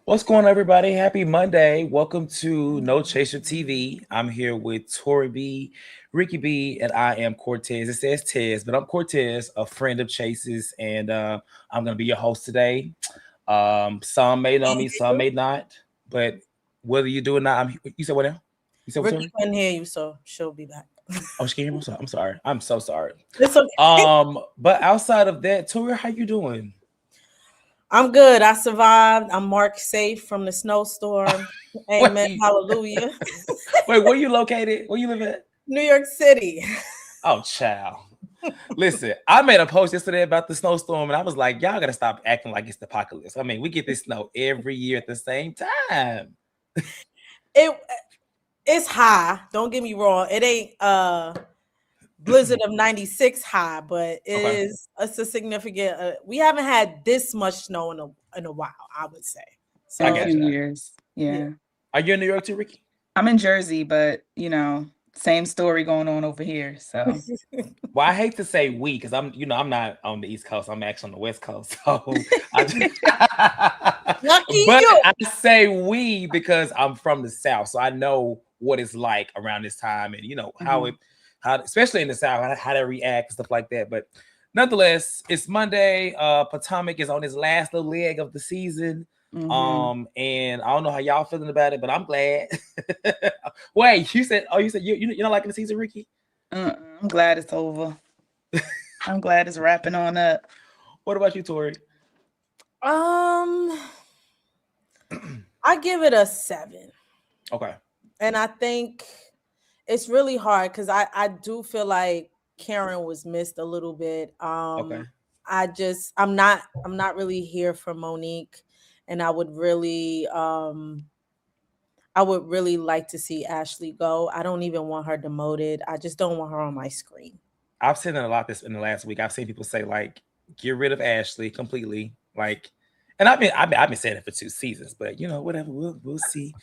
What's going on, everybody? Happy Monday. Welcome to No Chaser TV. I'm here with Tori B, Ricky B, and I am Courtez. It says Tez, but I'm Courtez, a friend of Chase's, and I'm going to be your host today. Some may know me, some may not, but whether you do or not, you said what now? You said what, Ricky Tori? couldn't hear you, so she'll be back. Oh, she can't hear me? I'm sorry. I'm so sorry. It's okay. But outside of that, Tori, how you doing? I'm good. I survived. I'm marked safe from the snowstorm. Amen. Wait, Hallelujah. wait, where you located? Where you live at? New York City. Oh, child. Listen, I made a post yesterday about the snowstorm, and I was like, y'all gotta stop acting like it's the apocalypse. I mean, we get this snow every year at the same time. It it's high. Don't get me wrong. It ain't blizzard of 96 high, but Okay. it's a significant we haven't had this much snow in a while, I would say. I In a So got few you. years. yeah. Yeah. Are you in New York too, Ricky? I'm in Jersey, but same story going on over here. So Well, I hate to say we because I'm not on the East Coast. I'm actually on the West Coast. So Lucky but you. I say we because I'm from the South, so I know what it's like around this time, and Mhm. how especially in the South, how they react and stuff like that. But nonetheless, it's Monday. Potomac is on his last little leg of the season. Mhm. And I don't know how y'all feeling about it, but I'm glad. Wait, you said you're not liking the season, Ricky? I'm glad it's over. I'm glad it's wrapping on up. What about you, Tori? Um I give it a 7. Okay. And I think it's really hard because I do feel like Karen was missed a little bit. Okay. I'm not really here for Monique, and I would really like to see Ashley go. I don't even want her demoted. I just don't want her on my screen. I've seen it a lot this in the last week. I've seen people say like, get rid of Ashley completely. Like, and I've been saying it for 2 seasons, but whatever. We'll see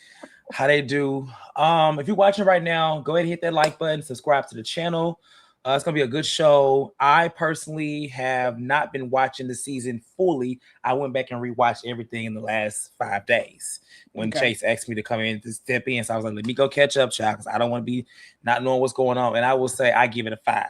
how they do. If you're watching right now, go ahead and hit that like button, subscribe to the channel. It's gonna be a good show. I personally have not been watching the season fully. I went back and rewatched everything in the last 5 days when Okay. Chase asked me to come in to step in. So I was like, let me go catch up, child, because I don't want to be not knowing what's going on. And I will say I give it a 5.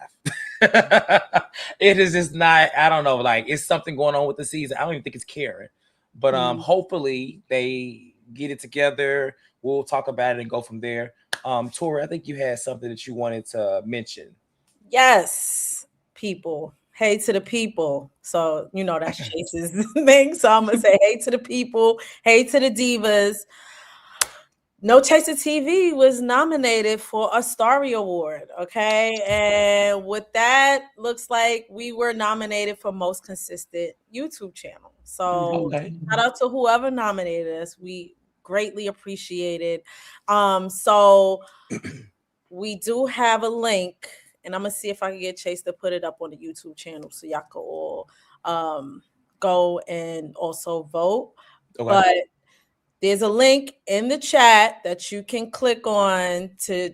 It is just not, I don't know, like it's something going on with the season. I don't even think it's Karen. But Mm. hopefully they get it together. We'll talk about it and go from there. Tori, I think you had something that you wanted to mention. Yes, people. Hey to the people. So, that's Chase's thing. So I'm gonna say hey to the people, hey to the divas. No Chaser TV was nominated for a Starry Award. Okay. And with that, looks like we were nominated for most consistent YouTube channel. So Okay. shout out to whoever nominated us. We greatly appreciate it. So we do have a link, and I'm gonna see if I can get Chase to put it up on the YouTube channel so y'all can all um go and also vote. Okay. But there's a link in the chat that you can click on to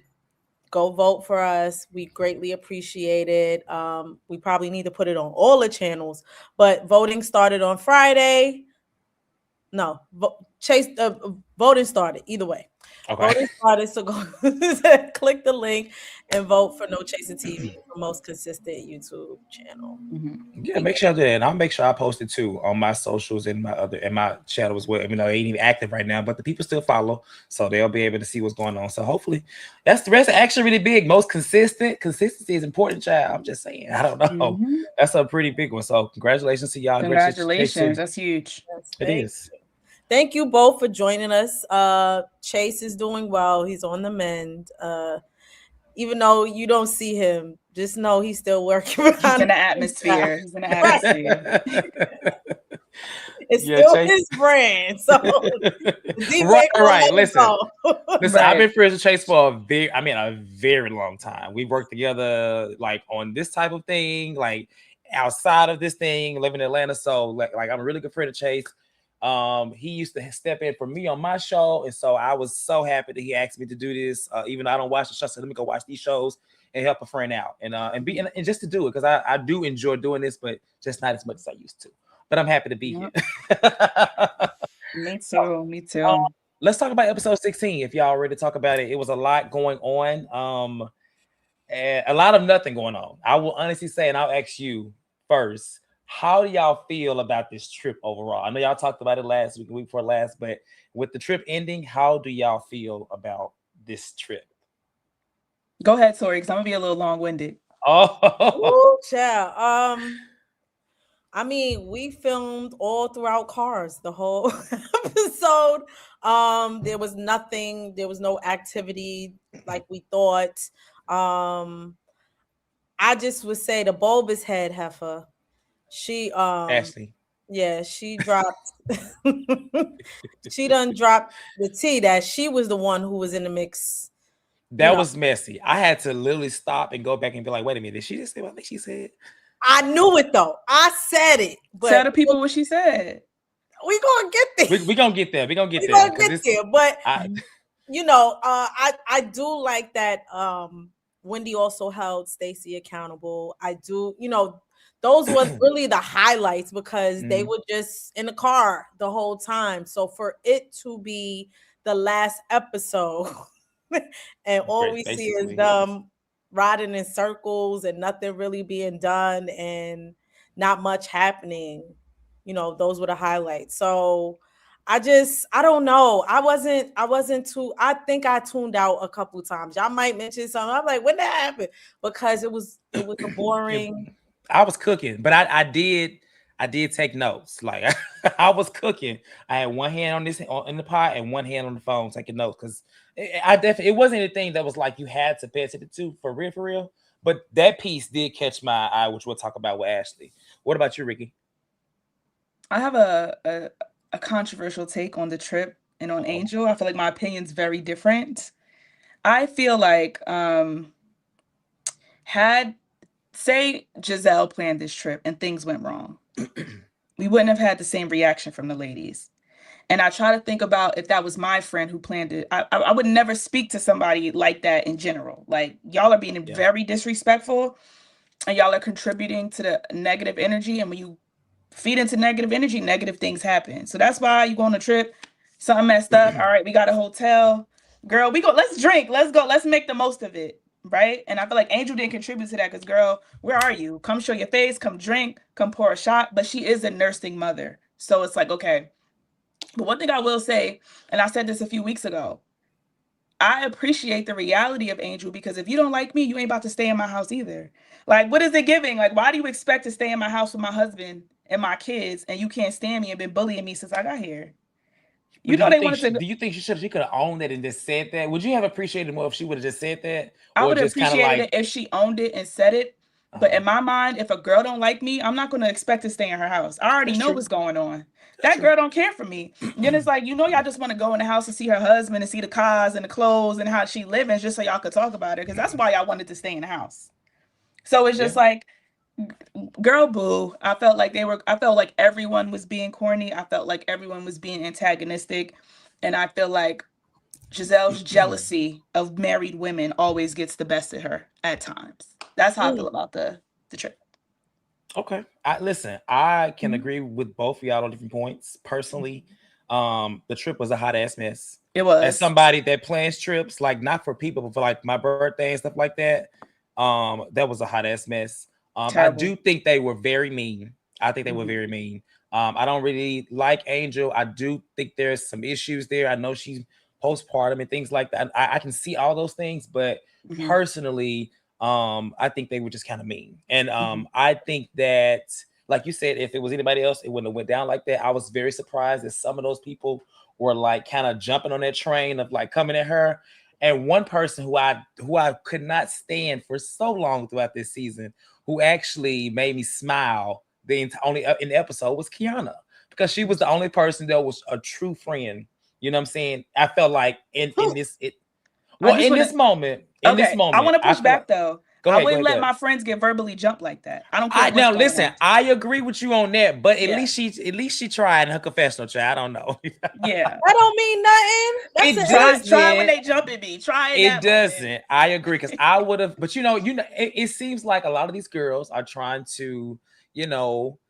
go vote for us. We greatly appreciate it. We probably need to put it on all the channels, but voting started on Friday. No, Chase voting started either way. Okay. Voting started, so go click the link and vote for No Chaser TV for most consistent YouTube channel. Mhm. Yeah, We make sure I do that. And I'll make sure I post it too on my socials and my channel as well. Even though they ain't even active right now, but the people still follow, so they'll be able to see what's going on. So hopefully, that's the rest. Actually, really big. Most consistent. Consistency is important, child. I'm just saying. I don't know. Mhm. That's a pretty big one. So congratulations to y'all. Congratulations, Chase Congratulations. too. That's huge. yes, It is. thank you both for joining us. Chase is doing well. He's on the mend. Even though you don't see him, just know he's still working He's behind in the the scenes. atmosphere. He's in the Right. atmosphere. It's Yeah, still Chase. his brand. So the diva Right, ain't gonna right. let it Listen, go. listen. I've Right. been friends with Chase for a very long time. We worked together like on this type of thing, like outside of this thing, living in Atlanta. So like I'm a really good friend of Chase. He used to step in for me on my show, and so I was so happy that he asked me to do this. Even though I don't watch the show, I said, let me go watch these shows and help a friend out, and just to do it because I do enjoy doing this, but just not as much as I used to. But I'm happy to be here. Yep. Me too. Me too. Let's talk about episode 16. If y'all ready to talk about it, it was a lot going on. And a lot of nothing going on. I will honestly say, and I'll ask you first, how do y'all feel about this trip overall? I know y'all talked about it last week, the week before last, but with the trip ending, how do y'all feel about this trip? Go ahead, Tori, because I'm gonna be a little long-winded. Oh, Ooh, child. I mean, we filmed all throughout cars the whole episode. There was nothing, there was no activity like we thought. I just would say the bulbous head heifer. She Ashley. yeah, she dropped she done dropped the tea that she was the one who was in the mix. You That know, was messy. I had to literally stop and go back and be like, wait a minute, did she just say what I think she said? I knew it though. I said it, Tell but the people what she said. we gonna get there. We gonna get there. We gonna get We there. gonna get there. But I, I do like that Wendy also held Stacey accountable. I do, those was really the highlights because they were just in the car the whole time. So for it to be the last episode and all we see is them riding in circles and nothing really being done and not much happening, those were the highlights. So I don't know. I wasn't too, I think I tuned out a couple times. Y'all might mention something. I'm like, when that happened? Because it was a boring. I was cooking, but I did take notes. Like I was cooking. I had one hand in the pot and one hand on the phone taking notes because it wasn't anything that was like you had to pay attention to for real. But that piece did catch my eye, which we'll talk about with Ashley. What about you, Ricky? I have a controversial take on the trip and on Angel. I feel like my opinion's very different. I feel like say Giselle planned this trip and things went wrong, we wouldn't have had the same reaction from the ladies. And I try to think about if that was my friend who planned it. I would never speak to somebody like that in general. Like, y'all are being very disrespectful and y'all are contributing to the negative energy. And when you feed into negative energy, negative things happen. So that's why you go on a trip, something messed up. All right, we got a hotel. Girl, let's drink. Let's go. Let's make the most of it. Right. And I feel like Angel didn't contribute to that because, girl, where are you? Come show your face, come drink, come pour a shot. But she is a nursing mother. So it's like, okay. But one thing I will say, and I said this a few weeks ago, I appreciate the reality of Angel because if you don't like me, you ain't about to stay in my house either. Like, what is it giving? Like, why do you expect to stay in my house with my husband and my kids and you can't stand me and been bullying me since I got here? Do you think she could have owned it and just said that? Would you have appreciated more if she would have just said that? I would have appreciated it if she owned it and said it. But in my mind, if a girl don't like me, I'm not going to expect to stay in her house. I already know what's going on. That girl don't care for me. Then it's like, y'all just want to go in the house and see her husband and see the cars and the clothes and how she living just so y'all could talk about her. Because that's why y'all wanted to stay in the house. So it's just like, girl, boo. I felt like everyone was being corny. I felt like everyone was being antagonistic. And I feel like Giselle's jealousy of married women always gets the best of her at times. That's how I feel about the trip. Okay. I can agree with both of y'all on different points. Personally, the trip was a hot ass mess. It was. As somebody that plans trips, like not for people, but for like my birthday and stuff like that, that was a hot ass mess. I do think they were very mean. I think they were very mean. I don't really like Angel. I do think there's some issues there. I know she's postpartum and things like that. I can see all those things, but personally, I think they were just kind of mean. And I think that, like you said, if it was anybody else, it wouldn't have went down like that. I was very surprised that some of those people were like kind of jumping on that train of like coming at her. And one person who I could not stand for so long throughout this season, who actually made me smile only in the episode, was Kiana, because she was the only person that was a true friend. You know what I'm saying? I felt like in this moment. I want to push back though. I wouldn't let my friends get verbally jumped like that. I don't care. Now listen, I agree with you on that, but at least she tried in her confessional, child. I don't know. Yeah, that don't mean nothing. It does. Try when they jump at me. Try it. It doesn't. Moment. I agree, because I would have, but it seems like a lot of these girls are trying to,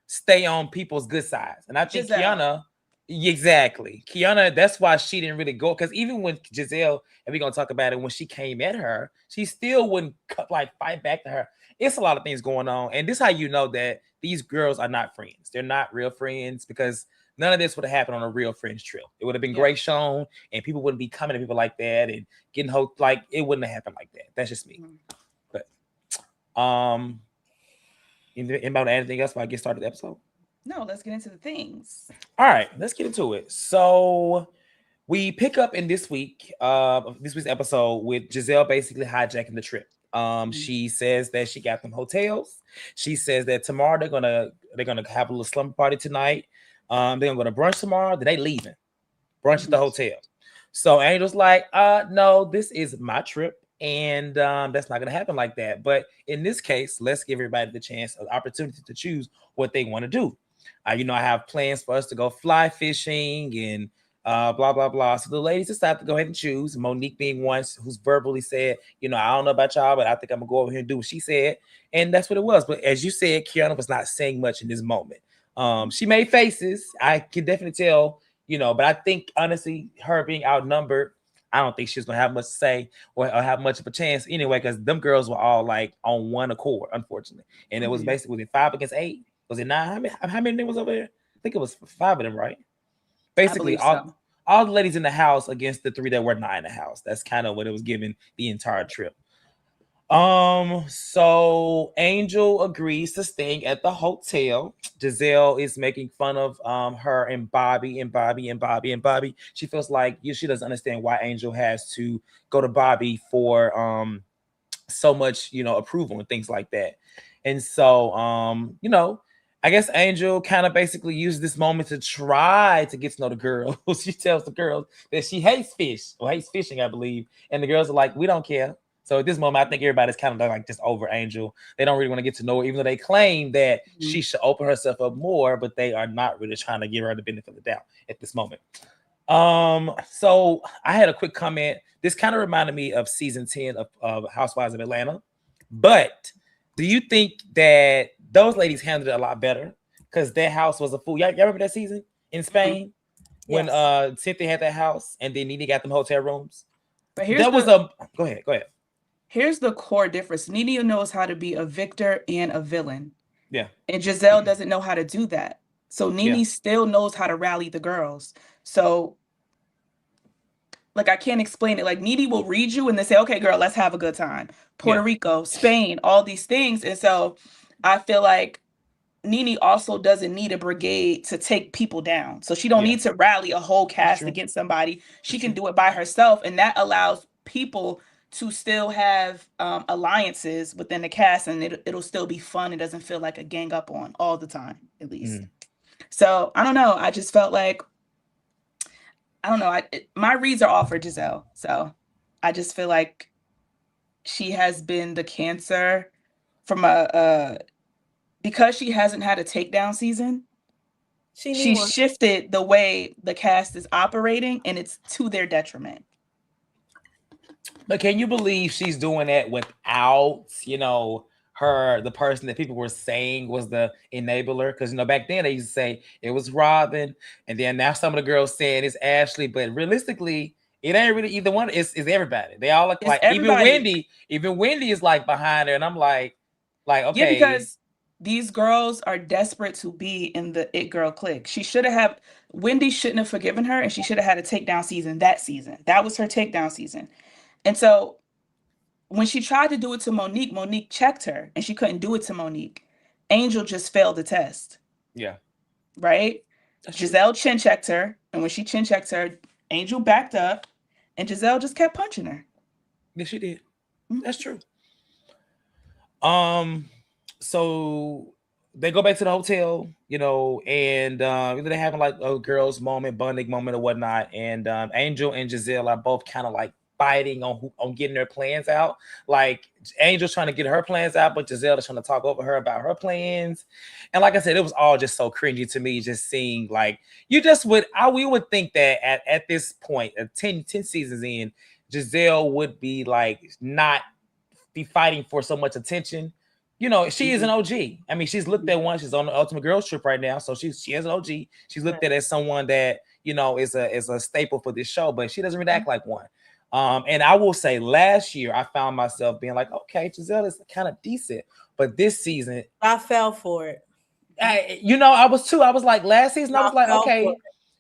stay on people's good sides, and I think Giselle. Exactly. Kiana, that's why she didn't really go. Because even when Giselle, and we're gonna talk about it, when she came at her, she still wouldn't like fight back to her. It's a lot of things going on. And this is how you know that these girls are not friends. They're not real friends because none of this would have happened on a real friends trip. It would have been great shown, and people wouldn't be coming to people like that and getting hope. Like it wouldn't have happened like that. That's just me. But anybody anything else before I get started the episode? No, let's get into the things. All right, let's get into it. So we pick up in this week's episode with Giselle basically hijacking the trip. She says that she got them hotels. She says that tomorrow they're gonna have a little slumber party tonight. They're gonna go to brunch tomorrow. Then they leaving brunch at the hotel. So Angel's like, no, this is my trip, and that's not gonna happen like that. But in this case, let's give everybody the chance, an opportunity to choose what they want to do. I have plans for us to go fly fishing and blah, blah, blah. So the ladies decided to go ahead and choose. Monique being one who's verbally said, I don't know about y'all, but I think I'm going to go over here and do what she said. And that's what it was. But as you said, Kiana was not saying much in this moment. She made faces. I can definitely tell, but I think, honestly, her being outnumbered, I don't think she's going to have much to say or have much of a chance anyway, because them girls were all like on one accord, unfortunately. And it was basically 5 against 8. Was it 9? How many was over there? I think it was 5 of them, right? Basically, all the ladies in the house against the 3 that were not in the house. That's kind of what it was giving the entire trip. So Angel agrees to staying at the hotel. Giselle is making fun of her and Bobby. She feels like she doesn't understand why Angel has to go to Bobby for so much, approval and things like that. And so I guess Angel kind of basically used this moment to try to get to know the girls. She tells the girls that she hates fishing, I believe. And the girls are like, we don't care. So at this moment, I think everybody's kind of like just over Angel. They don't really want to get to know her, even though they claim that she should open herself up more, but they are not really trying to give her the benefit of the doubt at this moment. So I had a quick comment. This kind of reminded me of season 10 of Housewives of Atlanta. But do you think that those ladies handled it a lot better? Because their house was a fool. Y'all remember that season in Spain when Cynthia had that house and then Nene got them hotel rooms? But go ahead. Here's the core difference. Nene knows how to be a victor and a villain. Yeah. And Giselle doesn't know how to do that. So Nene still knows how to rally the girls. So like, I can't explain it. Like, Nene will read you and they say, okay, girl, let's have a good time. Puerto Rico, Spain, all these things. And so I feel like Nene also doesn't need a brigade to take people down. So she don't need to rally a whole cast against somebody. She can do it by herself. And that allows people to still have alliances within the cast, and it'll still be fun. It doesn't feel like a gang up on all the time, at least. So I don't know. I just felt like, I don't know. My reads are all for Giselle. So I just feel like she has been the cancer from because she hasn't had a takedown season. She shifted the way the cast is operating, and it's to their detriment. But can you believe she's doing that without, her, the person that people were saying was the enabler? Because, back then they used to say it was Robin. And then now some of the girls saying it's Ashley. But realistically, it ain't really either one. It's everybody. They all look like, everybody. Even Wendy is like behind her. And I'm like, okay. Yeah, because these girls are desperate to be in the It Girl clique. Wendy shouldn't have forgiven her, and she should have had a takedown season that season. That was her takedown season. And so when she tried to do it to Monique, Monique checked her, and she couldn't do it to Monique. Angel just failed the test. Yeah. Right? Giselle chin checked her, and when she chin checked her, Angel backed up, and Giselle just kept punching her. Yes, she did. That's true. So they go back to the hotel, and they're having like a girls' moment, bonding moment, or whatnot. And Angel and Giselle are both kind of like fighting on getting their plans out. Like Angel's trying to get her plans out, but Giselle is trying to talk over her about her plans. And like I said, it was all just so cringy to me, just seeing like we would think that at this point, 10 seasons in, Giselle would be like not be fighting for so much attention. you know, she is an OG. I mean, she's looked at one. She's on the Ultimate Girls Trip right now, so she is an OG. She's looked at as someone that, you know, is a staple for this show, but she doesn't really act like one. And I will say, last year I found myself being like, okay, Giselle is kind of decent, but this season I fell for it. I was too. I was like, last season, I was like, fell for okay, it.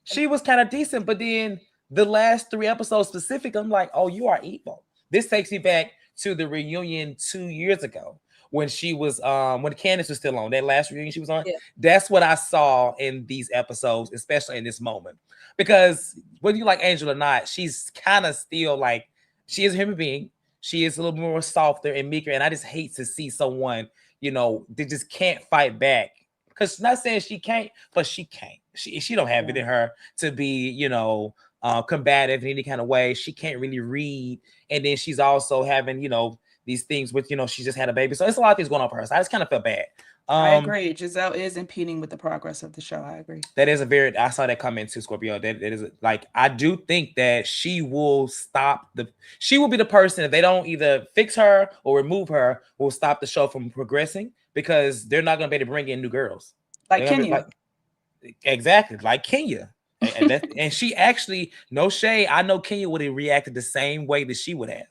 she was kind of decent, but then the last 3 episodes specific, I'm like, oh, you are evil. This takes me back to the reunion 2 years ago when she was when Candace was still on that last reunion she was on. Yeah. That's what I saw in these episodes, especially in this moment. Because whether you like Angel or not, she's kind of still like, she is a human being. She is a little more softer and meeker, and I just hate to see someone, you know, they just can't fight back. Because not saying she can't, but she can't. She don't have it in her to be, you know, combative in any kind of way. She can't really read, and then she's also having, you know, these things with, you know, she just had a baby, so it's a lot of things going on for her. So I just kind of feel bad. I agree. Giselle is impeding with the progress of the show. I agree. That is I saw that comment too, Scorpio. That is like, I do think that she will she will be the person, if they don't either fix her or remove her, will stop the show from progressing, because they're not going to be able to bring in new girls. Like Kenya. Exactly, like Kenya. And she actually, no shade, I know Kenya would have reacted the same way that she would have.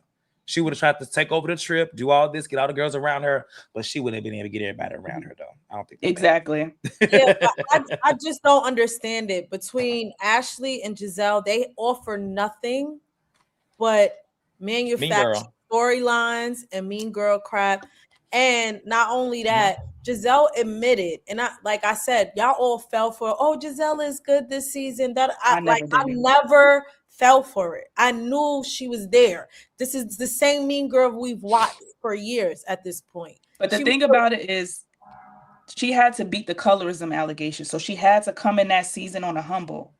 She would have tried to take over the trip, do all this, get all the girls around her, but she wouldn't have been able to get everybody around her, though. I don't think exactly. Yeah, I just don't understand it. Between Ashley and Giselle, they offer nothing but manufactured storylines and mean girl crap. And not only that, Giselle admitted, and I said, y'all all fell for, oh, Giselle is good this season. That I never fell for it. I knew she was there. This is the same mean girl we've watched for years at this point. But the thing about it is, she had to beat the colorism allegation. So she had to come in that season on a humble.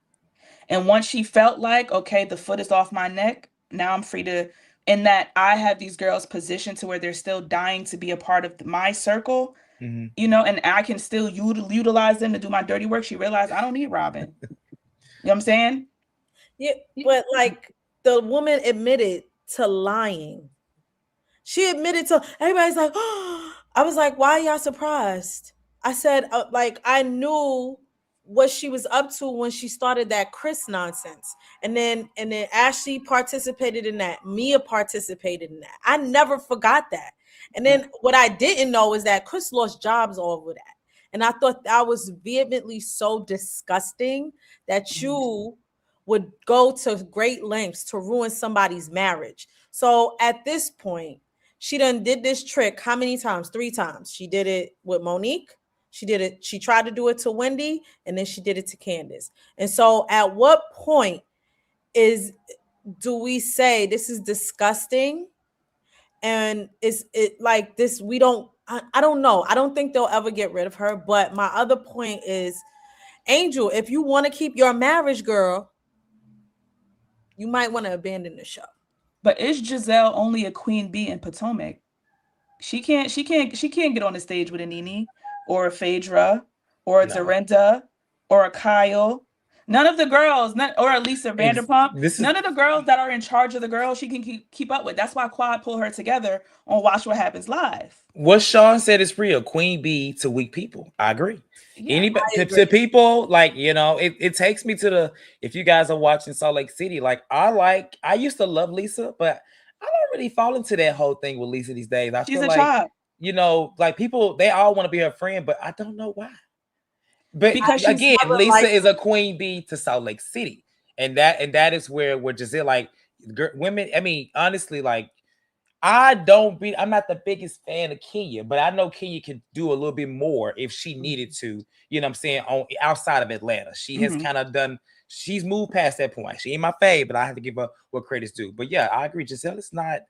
And once she felt like, okay, the foot is off my neck, now I'm free to, in that I have these girls positioned to where they're still dying to be a part of my circle, you know, and I can still utilize them to do my dirty work. She realized I don't need Robin. You know what I'm saying? Yeah, but like the woman admitted to lying. She admitted to, everybody's like, oh, I was like, why are y'all surprised? I said, like, I knew what she was up to when she started that Chris nonsense. And then Ashley participated in that. Mia participated in that. I never forgot that. And then what I didn't know is that Chris lost jobs over that. And I thought that was vehemently so disgusting that you would go to great lengths to ruin somebody's marriage. So at this point, she done did this trick how many times? 3 times. She did it with Monique. She tried to do it to Wendy, and then she did it to Candace. And so at what point do we say this is disgusting? And is it like this? I don't know. I don't think they'll ever get rid of her. But my other point is, Angel, if you want to keep your marriage, girl, you might want to abandon the show. But is Giselle only a queen bee in Potomac? She can't get on the stage with a Nene or a Phaedra or a Dorinda or a Kyle. None of the girls, or a Lisa Vanderpump, none of the girls that are in charge of the girls she can keep up with. That's why Quad pulled her together on Watch What Happens Live. What Sean said is real. Queen bee to weak people. I agree. To people, like, you know, it takes me to if you guys are watching Salt Lake City, like I used to love Lisa, but I don't really fall into that whole thing with Lisa these days. She's feel like child. You know, like people, they all want to be her friend, but I don't know why. But because again, Lisa is a queen bee to Salt Lake City, and that is where Giselle, like, women. I mean, honestly, like, I'm not the biggest fan of Kenya, but I know Kenya can do a little bit more if she needed to. You know what I'm saying? Outside of Atlanta, she has kind of done. She's moved past that point. She ain't my fave, but I have to give her what credit's due. But yeah, I agree. Giselle is not.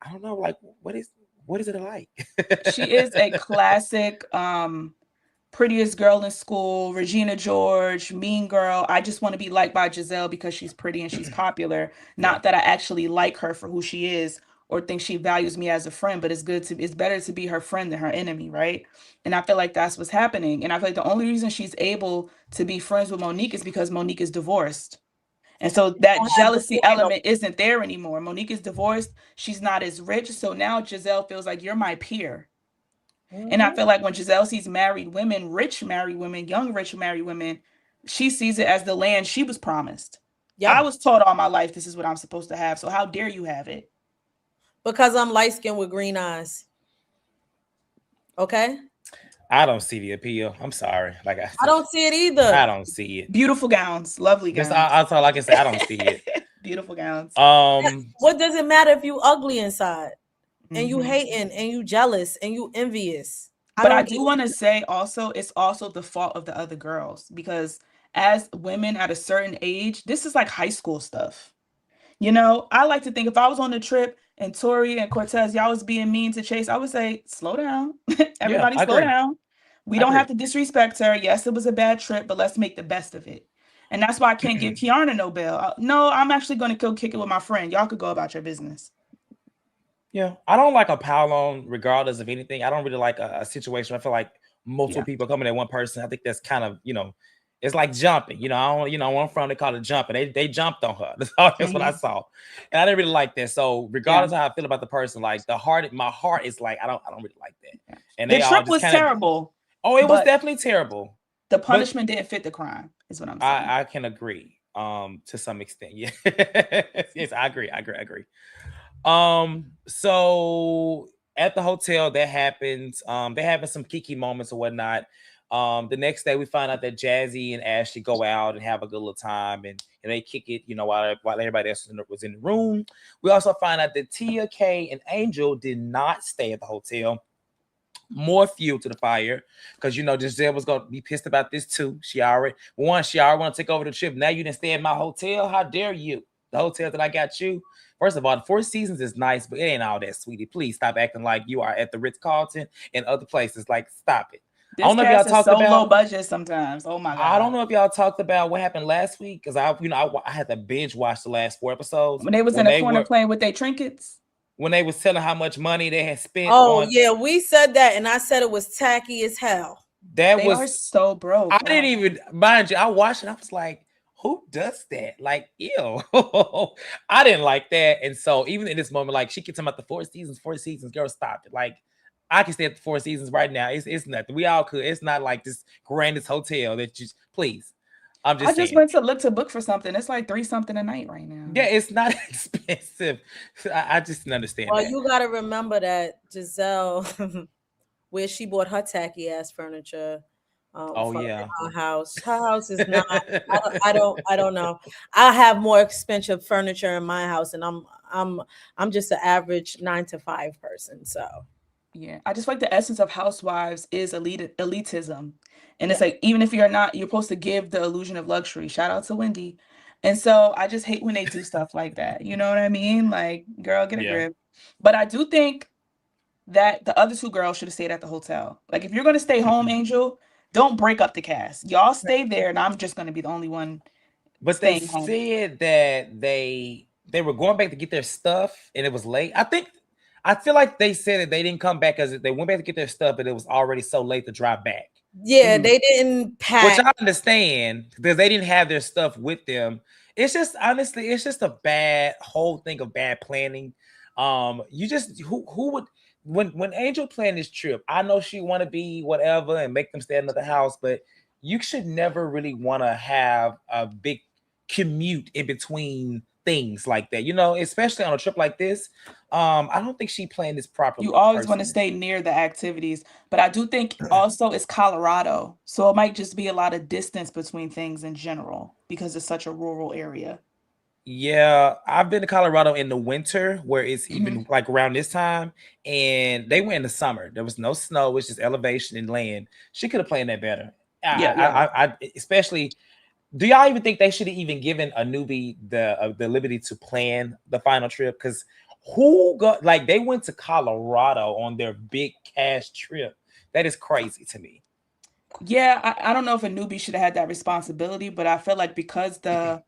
I don't know. Like, what is it like? She is a classic. Prettiest girl in school, Regina George, mean girl. I just want to be liked by Giselle because she's pretty and she's popular. Not that I actually like her for who she is or think she values me as a friend, but it's better to be her friend than her enemy, right? And I feel like that's what's happening. And I feel like the only reason she's able to be friends with Monique is because Monique is divorced. And so that jealousy element isn't there anymore. Monique is divorced. She's not as rich. So now Giselle feels like you're my peer. And I Mhm. feel like when Giselle sees married women, rich married women, young rich married women, she sees it as the land she was promised. I Yep. was taught all my life this is what I'm supposed to have. So how dare you have it? Because I'm light skinned with green eyes. Okay. I don't see the appeal. I'm sorry. Like I don't see it I either. don't see it. Beautiful gowns, lovely gowns. That's all I can say. I don't see it. Beautiful gowns. What does it matter if you ugly inside and you Mhm. hating and you jealous and you envious? I But I don't do get want to say also, it's also the fault of the other girls because as women at a certain age, this is like high school stuff. You know, I like to think if I was on the trip and Tori and Cortez, y'all was being mean to Chase, I would say, slow down. Yeah, Everybody I slow agree. down. We I don't agree. have to disrespect her. Yes, it was a bad trip, but let's make the best of it. And that's why I can't give Kiana no bail. No, I'm actually going to go kick it with my friend. Y'all could go about your business. Yeah, I don't like a pile on regardless of anything. I don't really like a situation. I feel like multiple Yeah. people coming at one person. I think that's kind of, it's like jumping. I don't, one from they call it jumping. They jumped on her. That's what I Mhm. saw, and I didn't really like that. So Yeah. regardless of how I feel about the person, like my heart is like I don't really like that. Yeah. And The they all trip just was kind of, terrible, oh, it was but definitely terrible. the But punishment didn't fit the crime, is what I'm saying. I can agree to some extent. Yeah, yes, I agree. I agree. So at the hotel that happens, they're having some kiki moments or whatnot. The next day we find out that Jazzy and Ashley go out and have a good little time and they kick it, while everybody else was in the room. We also find out that Tia, K, and Angel did not stay at the hotel. More fuel to the fire because Giselle was gonna be pissed about this too. She already want to take over the trip. Now you didn't stay at my hotel. How dare you? The hotel that I got you. First of all, the Four Seasons is nice, but it ain't all that, sweetie. Please stop acting like you are at the Ritz Carlton and other places. Like, stop it. I This don't know if y'all cast is talked so low about. budget sometimes. Oh my I don't God. know if y'all talked about what happened last week because I had to binge watch the last 4 episodes When they was in when a they corner were playing with their trinkets. telling how much money they had spent Oh on yeah, we said that, and I said it was tacky as hell. that They are was so I broke. didn't Wow. even mind you. I watched it. I was like, who does that? Like, ew. I didn't like that. And so even in this moment, like she keeps talking about the Four Seasons, girl, stop it. Like, I can stay at the Four Seasons right now. It's nothing. We all could. It's not like this grandest hotel that you please. I'm I just just saying. went to look to book for something. It's like 3 something a night right now. Yeah, it's not expensive. I just didn't understand Well, that. you got to remember that Giselle, where she bought her tacky ass furniture, Oh from yeah. her house. Her house is not. I don't know. I have more expensive furniture in my house, and I'm just an average 9 to 5 person. So Yeah. I just feel like the essence of Housewives is elitism. And it's yeah, like, even if you're not, you're supposed to give the illusion of luxury. Shout out to Wendy. And so I just hate when they do stuff like that. You know what I mean? Like, girl, get a Yeah. grip. But I do think that the other two girls should have stayed at the hotel. Like, if you're going to stay home, Angel, don't break up the cast. Y'all stay there, and I'm just going to be the only one But they staying home. said that they were going back to get their stuff and it was late. I feel like they said that they didn't come back because they went back to get their stuff, but it was already so late to drive back. yeah, Mhm. they didn't Which pack. I understand because they didn't have their stuff with them. It's just honestly, it's just a bad whole thing of bad planning. You just who would when Angel planned this trip, I know she want to be whatever and make them stay at another house, but you should never really want to have a big commute in between things like that, especially on a trip like this. I don't think she planned this You properly, always want to personally. stay near the activities. But I do think also it's Colorado. So it might just be a lot of distance between things in general because it's such a rural area. Yeah, I've been to Colorado in the winter where it's Mhm. even like around this time, and they went in the summer. There was no snow, it's just elevation and land. She could have planned that better. Yeah, you're right. Especially, do y'all even think they should have even given a newbie the liberty to plan the final trip? Because who got like they went to Colorado on their big cash trip? That is crazy to me. Yeah, I don't know if a newbie should have had that responsibility, but I feel like because the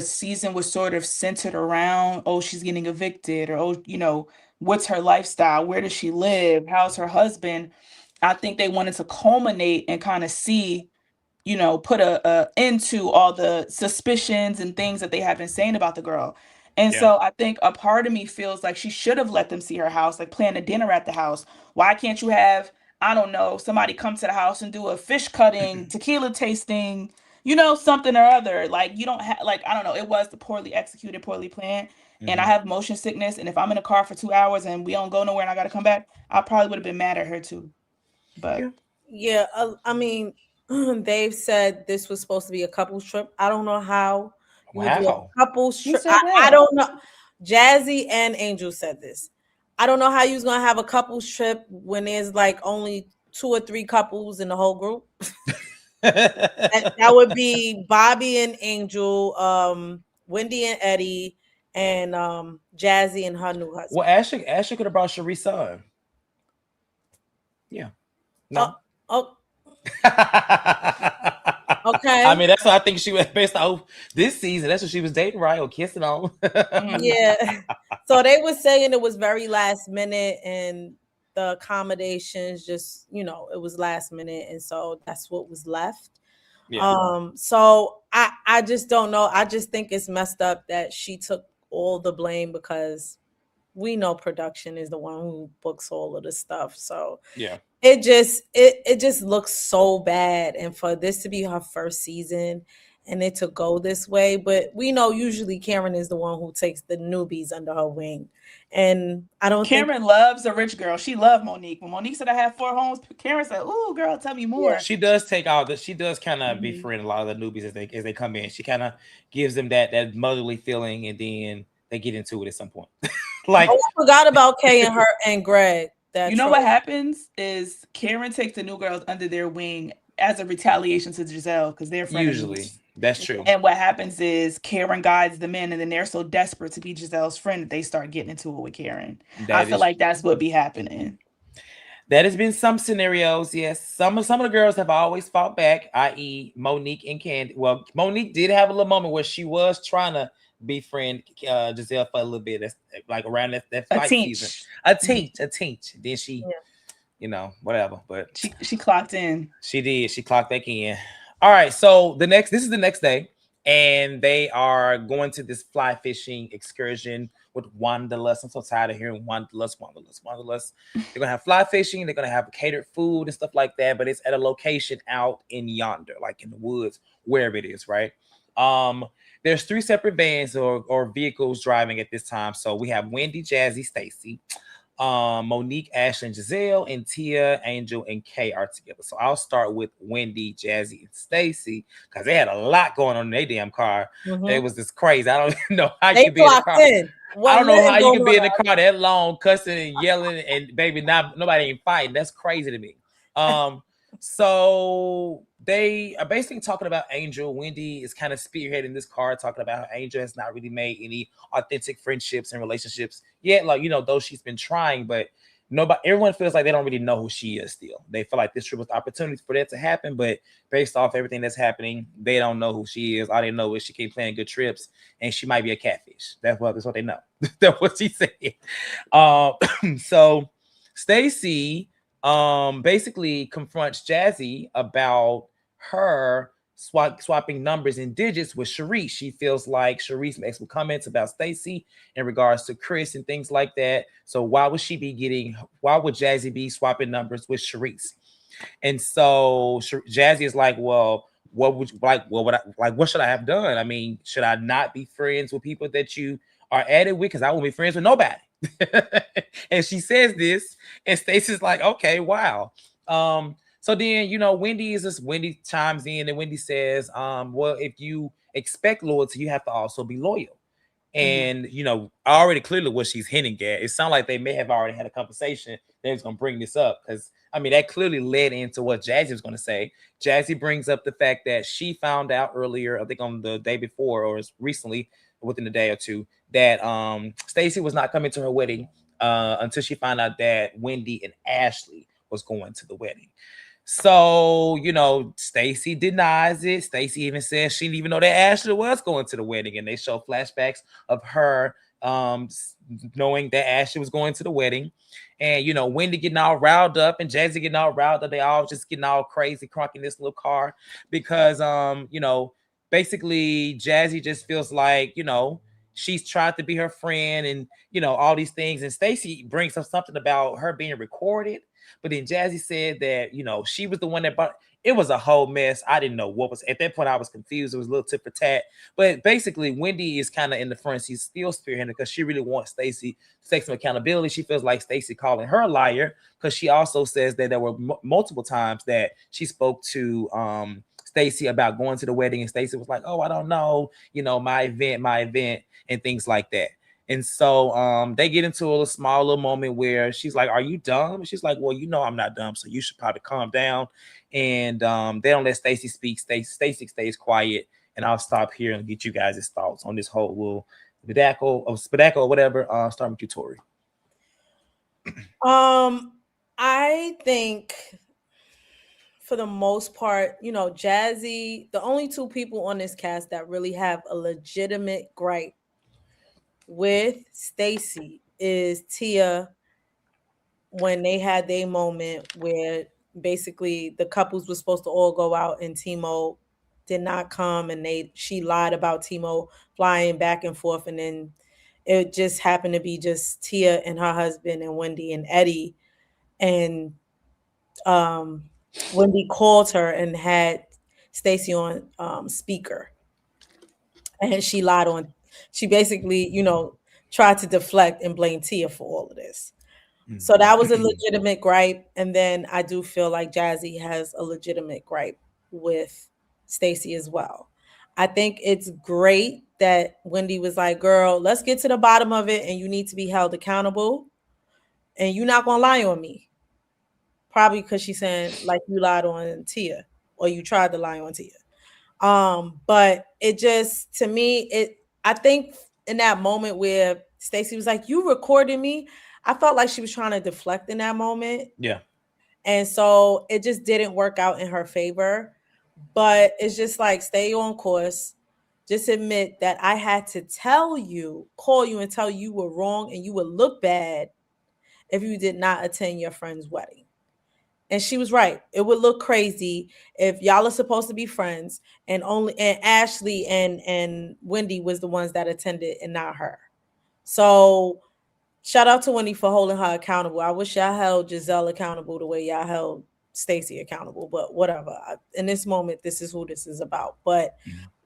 season was sort of centered around, oh, she's getting evicted, or oh, what's her lifestyle? Where does she live? How's her husband? I think they wanted to culminate and kind of see, put a into all the suspicions and things that they have been saying about the girl. And so I think a part of me feels like she should have let them see her house, like plan a dinner at the house. Why can't you have, I don't know, somebody come to the house and do a fish cutting, tequila tasting, something or other. Like you don't have, like, I don't know, it was poorly executed, poorly planned. And I have motion sickness. And if I'm in a car for 2 hours and we don't go nowhere and I got to come back, I probably would have been mad at her too. But yeah, I mean, they've said this was supposed to be a couples trip. I don't know how you would do a couples trip. I don't know. Jazzy and Angel said this. I don't know how you was gonna have a couples trip when there's like only 2 or 3 couples in the whole group. that would be Bobby and Angel, Wendy and Eddie, and Jazzy and her new husband. Well, Ashley could have brought Sharice's son. Yeah. No. Okay. I mean, that's what I think she was based off this season. That's what she was dating, right? Or kissing on. Yeah. So they were saying it was very last minute and the accommodations just, it was last minute. And so that's what was left. Yeah. So I just don't know. I just think it's messed up that she took all the blame because we know production is the one who books all of the stuff. So yeah. It just looks so bad. And for this to be her first season and it to go this way, but we know usually Karen is the one who takes the newbies under her wing. And I don't Karen loves a rich girl. She loved Monique. When Monique said I have 4 homes, Karen said, "Ooh, girl, tell me more." Yeah. She does take all the. She does kind of befriend a lot of the newbies as they come in. She kind of gives them that motherly feeling, and then they get into it at some point. Like I forgot about Kay and her and Greg. What happens is Karen takes the new girls under their wing as a retaliation to Giselle because they're friends. Usually, that's true. And what happens is Karen guides them in, and then they're so desperate to be Giselle's friend that they start getting into it with Karen. I feel like that's what be happening. That has been some scenarios. Yes, some of the girls have always fought back, i.e., Monique and Candy. Well, Monique did have a little moment where she was trying to befriend Giselle for a little bit. That's like around that fight season. A teach. Then she, whatever. But she clocked in. She did. She clocked back in. All right. So this is the next day, and they are going to this fly fishing excursion with Wanderlust. I'm so tired of hearing Wanderlust. They're gonna have fly fishing. They're gonna have catered food and stuff like that. But it's at a location out in yonder, like in the woods, wherever it is, right? There's 3 separate vans or vehicles driving at this time. So we have Wendy, Jazzy, Stacy, Monique, Ashley, and Giselle, and Tia, Angel, and Kay are together. So I'll start with Wendy, Jazzy, and Stacy because they had a lot going on in their damn car. It was just crazy. I don't even know how you could be in the car. I don't know how you can be in the car that long, cussing and yelling, and baby, nobody ain't fighting. That's crazy to me. So they are basically talking about Angel. Wendy is kind of spearheading this car, talking about how Angel has not really made any authentic friendships and relationships yet. Like, though she's been trying, but everyone feels like they don't really know who she is still. They feel like this trip was opportunity for that to happen, but based off everything that's happening, they don't know who she is. All they know is she keeps planning good trips and she might be a catfish. That's what they know. That's what she said. So Stacy basically confronts Jazzy about her swapping numbers and digits with Sharice. She feels like Sharice makes some comments about Stacy in regards to Chris and things like that. So why would Jazzy be swapping numbers with Sharice? And so Jazzy is like, well, what should I have done? I mean, should I not be friends with people that you are added with? Because I won't be friends with nobody. And she says this, and Stacey's like, okay, wow. So then, Wendy chimes in, and Wendy says, well, if you expect loyalty, you have to also be loyal. And, already clearly what she's hinting at, it sounds like they may have already had a conversation that was going to bring this up. Because, I mean, that clearly led into what Jazzy was going to say. Jazzy brings up the fact that she found out earlier, I think on the day before or recently, within a day or two, that Stacy was not coming to her wedding until she found out that Wendy and Ashley was going to the wedding. So, Stacy denies it. Stacy even says she didn't even know that Ashley was going to the wedding, and they show flashbacks of her knowing that Ashley was going to the wedding. And, Wendy getting all riled up and Jazzy getting all riled up. They all just getting all crazy, crunk in this little car because, basically Jazzy just feels like, she's tried to be her friend and, you know, all these things. And Stacey brings up something about her being recorded. But then Jazzy said that, you know, she was the one that brought it. Was a whole mess. I didn't know what was at that point. I was confused. It was a little tit for tat. But basically, Wendy is kind of in the front. She's still spearheading because she really wants Stacey to take some accountability. She feels like Stacey calling her a liar because she also says that there were multiple times that she spoke to Stacey about going to the wedding, and Stacey was like, "Oh, I don't know, you know, my event," and things like that. And so they get into a small little moment where she's like, "Are you dumb?" And she's like, "Well, you know I'm not dumb, so you should probably calm down." And they don't let Stacey speak. Stacey stays quiet, and I'll stop here and get you guys' thoughts on this whole little spectacle or whatever. Start with you, Tori. I think for the most part, you know, Jazzy, the only two people on this cast that really have a legitimate gripe with Stacey is Tia, when they had their moment where basically the couples were supposed to all go out and Timo did not come, and she lied about Timo flying back and forth, and then it just happened to be just Tia and her husband and Wendy and Eddie, and Wendy called her and had Stacey on speaker, and she lied on. She basically, you know, tried to deflect and blame Tia for all of this. So that was a legitimate gripe. And then I do feel like Jazzy has a legitimate gripe with Stacey as well. I think it's great that Wendy was like, "Girl, let's get to the bottom of it, and you need to be held accountable, and you're not gonna lie on me." Probably because she's saying like you lied on Tia, or you tried to lie on Tia. But it just, to me, I think in that moment where Stacey was like, "You recorded me," I felt like she was trying to deflect in that moment. Yeah. And so it just didn't work out in her favor. But it's just like, stay on course. Just admit that I had to call you and tell you were wrong, and you would look bad if you did not attend your friend's wedding. And she was right. It would look crazy if y'all are supposed to be friends and Ashley and Wendy was the ones that attended and not her. So shout out to Wendy for holding her accountable. I wish y'all held Giselle accountable the way y'all held Stacey accountable, but whatever. In this moment, this is who this is about. But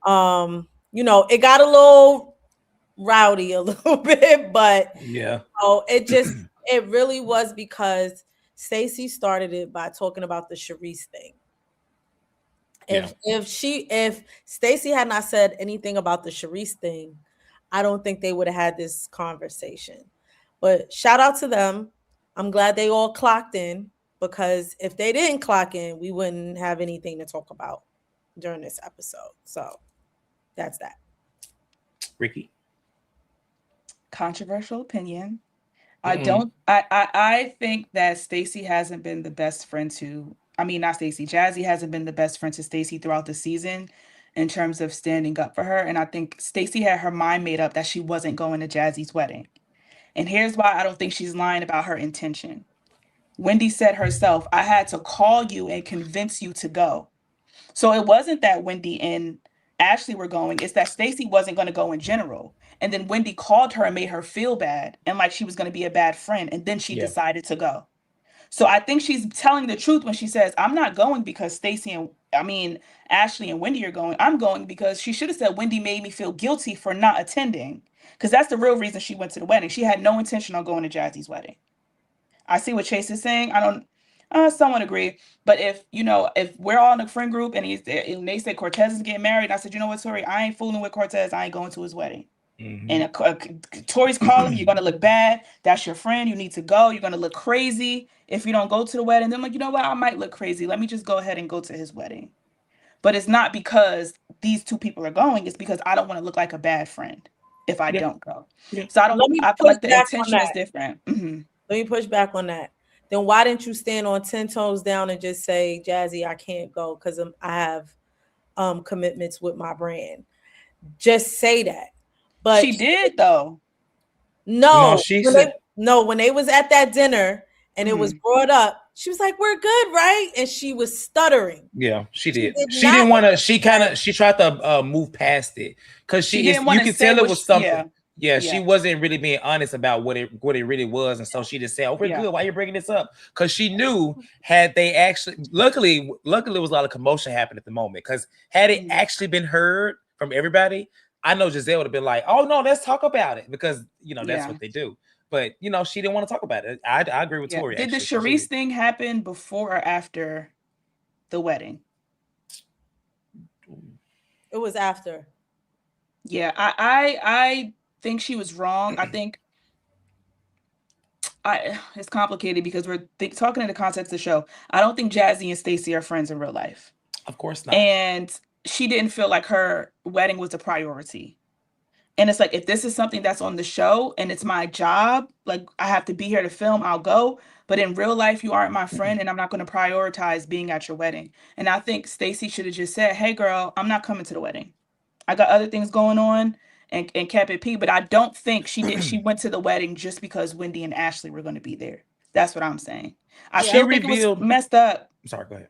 you know, it got a little rowdy a little bit, but yeah. It really was because Stacey started it by talking about the Charisse thing. If Stacey had not said anything about the Charisse thing, I don't think they would have had this conversation. But shout out to them. I'm glad they all clocked in, because if they didn't clock in, we wouldn't have anything to talk about during this episode. So that's that. Ricky. Controversial opinion. I think that Stacey hasn't been the best friend to, not Stacey, Jazzy hasn't been the best friend to Stacey throughout the season in terms of standing up for her. And I think Stacey had her mind made up that she wasn't going to Jazzy's wedding. And here's why I don't think she's lying about her intention. Wendy said herself, "I had to call you and convince you to go." So it wasn't that Wendy and Ashley were going, it's that Stacey wasn't going to go in general. And then Wendy called her and made her feel bad and like she was going to be a bad friend. And then she decided to go. So I think she's telling the truth when she says, "I'm not going because Ashley and Wendy are going. I'm going because," she should have said, "Wendy made me feel guilty for not attending." Because that's the real reason she went to the wedding. She had no intention on going to Jazzy's wedding. I see what Chase is saying. I don't somewhat agree. But if we're all in a friend group and they said Courtez is getting married, I said, "You know what, Tori, I ain't fooling with Courtez. I ain't going to his wedding." Mm-hmm. And Tori's calling, "You're going to look bad. That's your friend. You need to go. You're going to look crazy if you don't go to the wedding." Then I'm like, you know what? I might look crazy. Let me just go ahead and go to his wedding. But it's not because these two people are going. It's because I don't want to look like a bad friend if I don't go. Yeah. So I feel like the intention is different. Mm-hmm. Let me push back on that. Then why didn't you stand on 10 toes down and just say, "Jazzy, I can't go because I have commitments with my brand"? Just say that. But she did though. No, when they was at that dinner and it was brought up, she was like, "We're good, right?" And she was stuttering. Yeah, she did. She didn't want to. She tried to move past it because you can tell it was something. Yeah. Yeah, she wasn't really being honest about what it really was, and so she just said, "Oh, we're good. Why are you bringing this up?" Because she knew had they actually, luckily, there was a lot of commotion happening at the moment. Because had it actually been heard from everybody, I know Giselle would have been like, "Oh no, let's talk about it," because that's what they do. But she didn't want to talk about it. I agree with Tori. Did the Charisse thing happen before or after the wedding? It was after. Yeah, I think she was wrong. I think it's complicated because we're talking in the context of the show. I don't think Jazzy and Stacey are friends in real life. Of course not. And she didn't feel like her wedding was a priority. And it's like, if this is something that's on the show and it's my job, like I have to be here to film, I'll go. But in real life, you aren't my friend, and I'm not going to prioritize being at your wedding. And I think Stacey should have just said, "Hey, girl, I'm not coming to the wedding. I got other things going on," and kept it P. But I don't think she did. She went to the wedding just because Wendy and Ashley were going to be there. That's what I'm saying. I still think it was messed up. Sorry, go ahead.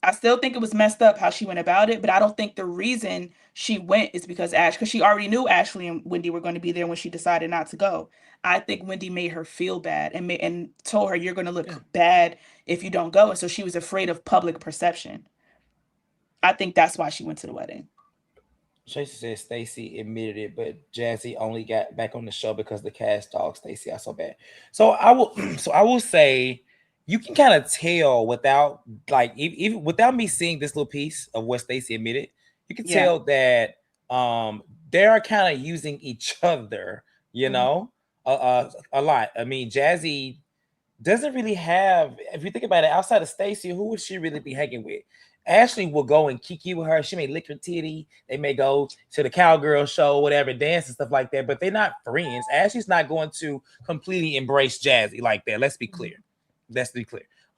I still think it was messed up how she went about it, but I don't think the reason she went is because she already knew Ashley and Wendy were going to be there when she decided not to go. I think Wendy made her feel bad and told her, "You're going to look bad if you don't go." And so she was afraid of public perception. I think that's why she went to the wedding. Tracy said Stacey admitted it, but Jazzy only got back on the show because the cast dogged Stacey out so bad. So I will say, you can kind of tell without even without me seeing this little piece of what Stacey admitted, you can tell that they are kind of using each other, a lot. I mean, Jazzy doesn't really have, if you think about it, outside of Stacey, who would she really be hanging with? Ashley will go and kiki with her. She may lick her titty. They may go to the cowgirl show, whatever, dance and stuff like that. But they're not friends. Ashley's not going to completely embrace Jazzy like that. Let's be clear.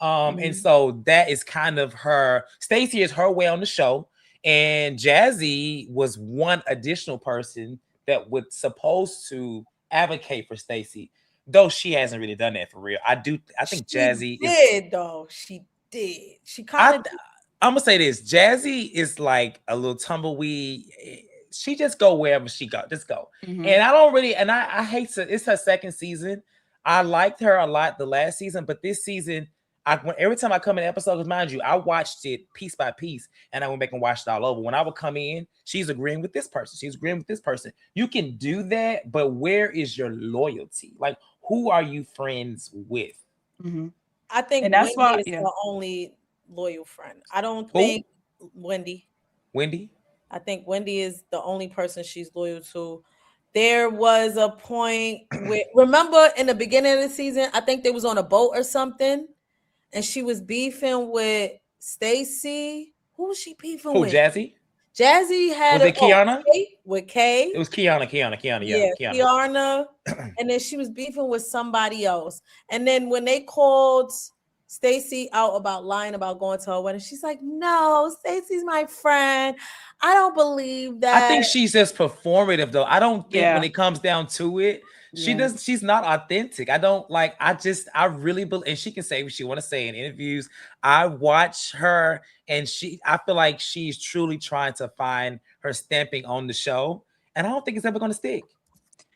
And so that is kind of her. Stacey is her way on the show, and Jazzy was one additional person that was supposed to advocate for Stacey, though she hasn't really done that for real. I think Jazzy She did. She kind of. I'm gonna say this: Jazzy is like a little tumbleweed. She just go wherever she go. Just go. And I don't really. And I hate to. It's her second season. I liked her a lot the last season, but this season, every time I come in the episode, because mind you, I watched it piece by piece, and I went back and watched it all over. When I would come in, she's agreeing with this person. She's agreeing with this person. You can do that, but where is your loyalty? Like, who are you friends with? I think Wendy is the only loyal friend. I don't think Wendy. I think Wendy is the only person she's loyal to. There was a point where, remember in the beginning of the season, I think they was on a boat or something, and she was beefing with Stacey. Who was she beefing with? Jazzy? Jazzy had was it Kiana? With Kay. It was Kiana. Yeah, Kiana. And then she was beefing with somebody else. And then when they called Stacey out about lying about going to her wedding, she's like, "No, Stacey's my friend. I don't believe that." I think she's just performative, though. I don't think when it comes down to it, she's not authentic. I really believe, and she can say what she want to say in interviews. I watch her, and I feel like she's truly trying to find her stamping on the show, and I don't think it's ever going to stick.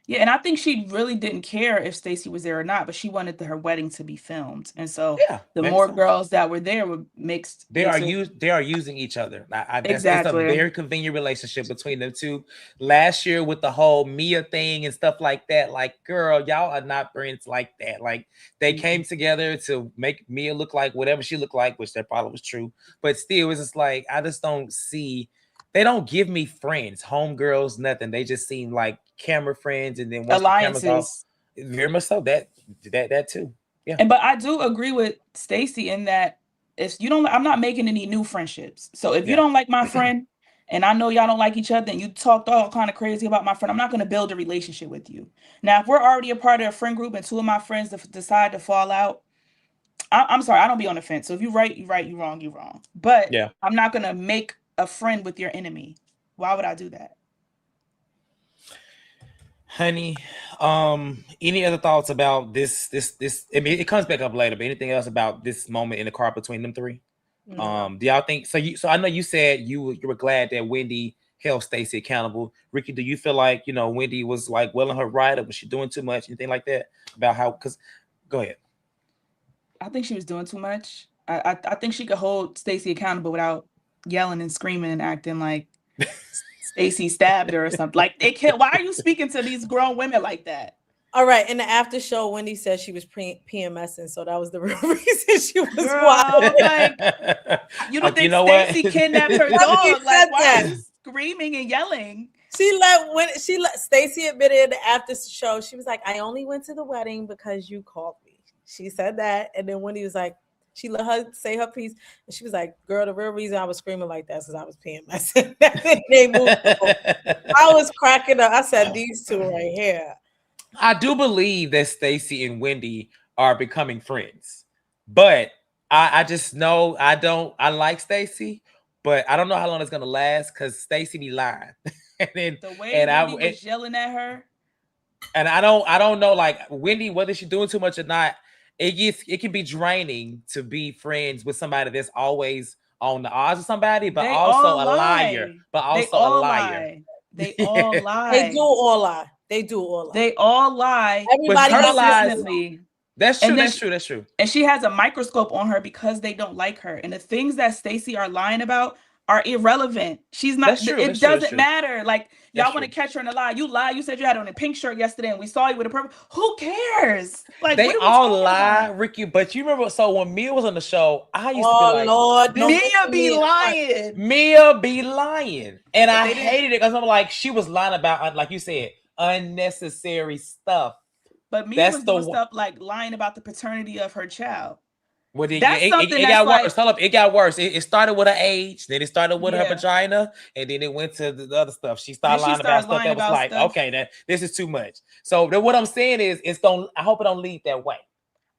Yeah, and I think she really didn't care if Stacey was there or not, but she wanted her wedding to be filmed, and so the more girls that were there would mix. They are using each other. Exactly, it's a very convenient relationship between them two. Last year with the whole Mia thing and stuff like that, like, girl, y'all are not friends like that. Like, they came together to make Mia look like whatever she looked like, which that probably was true, but still, it's just like I just don't see. They don't give me friends, homegirls, nothing. They just seem like camera friends, and then once alliances. The camera's off, very much so that too. Yeah. But I do agree with Stacey in that if you don't, I'm not making any new friendships. So if you don't like my friend, and I know y'all don't like each other, and you talked all kind of crazy about my friend, I'm not going to build a relationship with you. Now, if we're already a part of a friend group and two of my friends decide to fall out, I'm sorry, I don't be on the fence. So if you're right, you're right. You're wrong, you're wrong. But I'm not going to make a friend with your enemy. Why would I do that? Honey, any other thoughts about this? I mean, it comes back up later, but anything else about this moment in the car between them three? Do y'all think so? I know you said you were glad that Wendy held Stacey accountable. Ricky, do you feel like, you know, Wendy was like well in her right, or was she doing too much? Anything like that about how? Because go ahead. I think she was doing too much. I think she could hold Stacey accountable without yelling and screaming and acting like Stacey stabbed her or something. Like they can't. Why are you speaking to these grown women like that? All right, in the after show, Wendy said she was PMSing, so that was the real reason she was Girl, wild. like you don't think Stacey kidnapped her dog? Like, why are you screaming and yelling? She let Stacey admitted in the after show, she was like, I only went to the wedding because you called me. She said that, and then Wendy was like, she let her say her piece, and she was like, girl, the real reason I was screaming like that is because I was PMSing. They moved. I was cracking up. I said, these two right here. I do believe that Stacey and Wendy are becoming friends, but I just know I like Stacey, but I don't know how long it's gonna last because Stacey be lying. And then the way Wendy was yelling at her, and I don't know, like Wendy, whether she's doing too much or not, it can be draining to be friends with somebody that's always on the odds of somebody, but also a liar. But also a liar. They all lie. They do all lie. They do all lie. They all lie. Everybody lies. That's true. That's true. And she has a microscope on her because they don't like her. And the things that Stacey are lying about are irrelevant. She's not. It doesn't matter. Like y'all want to catch her in a lie. You lie. You said you had on a pink shirt yesterday, and we saw you with a purple. Who cares? Like they all lie, Ricky. But you remember? So when Mia was on the show, I used to be like, Lord, Mia be lying. Mia be lying, and I hated it because I'm like, she was lying about, like you said, unnecessary stuff. But Mia was doing stuff like lying about the paternity of her child. Well, it got worse. Hold up, it got worse. It started with her age, then it started with her vagina, and then it went to the other stuff. She started lying about stuff that was like, okay, this is too much. So what I'm saying is, I hope it don't lead that way.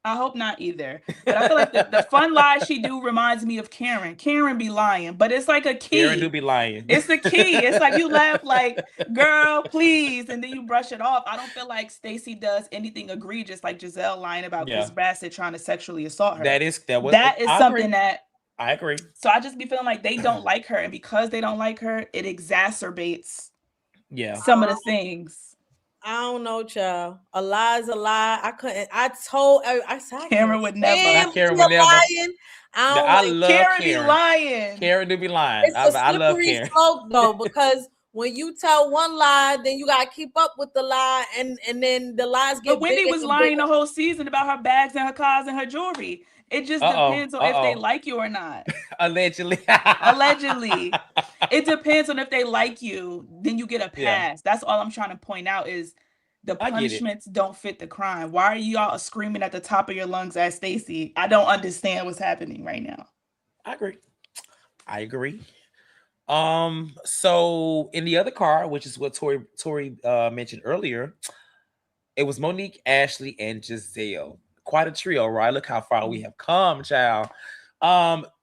I hope not either. But I feel like the fun lie she do reminds me of Karen. Karen be lying, but it's like a key. Karen do be lying. It's the key. It's like you laugh like, girl, please, and then you brush it off. I don't feel like Stacey does anything egregious like Giselle lying about Chris Bassett trying to sexually assault her. That is something that I agree. So I just be feeling like they don't like her, and because they don't like her, it exacerbates some of the things. I don't know, child. A lie is a lie. I said Karen would never. Karen would never. I love Karen be lying. Karen do be lying. It's a slippery slope though, because when you tell one lie, then you gotta keep up with the lie, and then the lies get. But Wendy was lying the whole season about her bags and her cars and her jewelry. It just depends on if they like you or not. Allegedly. It depends on if they like you, then you get a pass. Yeah. That's all I'm trying to point out is the punishments don't fit the crime. Why are y'all screaming at the top of your lungs at Stacey? I don't understand what's happening right now. I agree. So in the other car, which is what Tori mentioned earlier, it was Monique, Ashley, and Giselle. Quite a trio, right? Look how far we have come, child.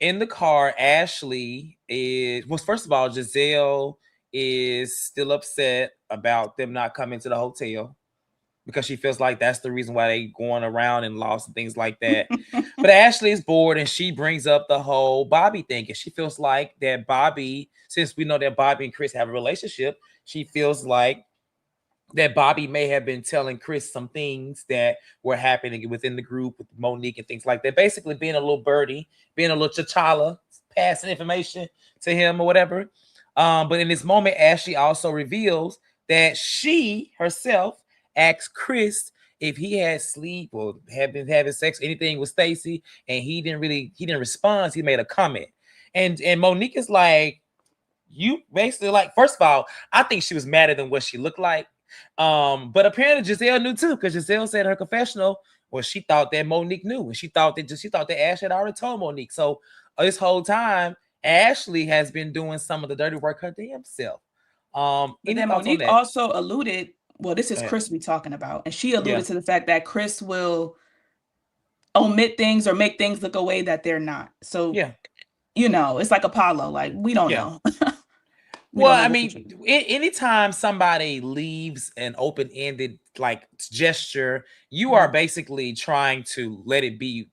In the car, Ashley first of all, Giselle is still upset about them not coming to the hotel because she feels like that's the reason why they going around and lost and things like that. But Ashley is bored and she brings up the whole Bobby thing, and she feels like that Bobby, since we know that Bobby and Chris have a relationship, she feels like that Bobby may have been telling Chris some things that were happening within the group with Monique and things like that. Basically being a little birdie, being a little T'Challa, passing information to him or whatever. But in this moment, Ashley also reveals that she herself asked Chris if he had sleep or had been having sex, anything with Stacey, and he didn't respond. He made a comment. And Monique is like, you basically like, first of all, I think she was madder than what she looked like. But apparently Giselle knew too, because Giselle said in her confessional, well, she thought that Monique knew, and she thought that Ash had already told Monique. So this whole time, Ashley has been doing some of the dirty work her damn self. But then Monique also alluded. Well, this is Chris we talking about, and she alluded to the fact that Chris will omit things or make things look a way that they're not. So it's like Apollo. Like we don't know. Well, I mean, anytime somebody leaves an open-ended like gesture, you are basically trying to let it be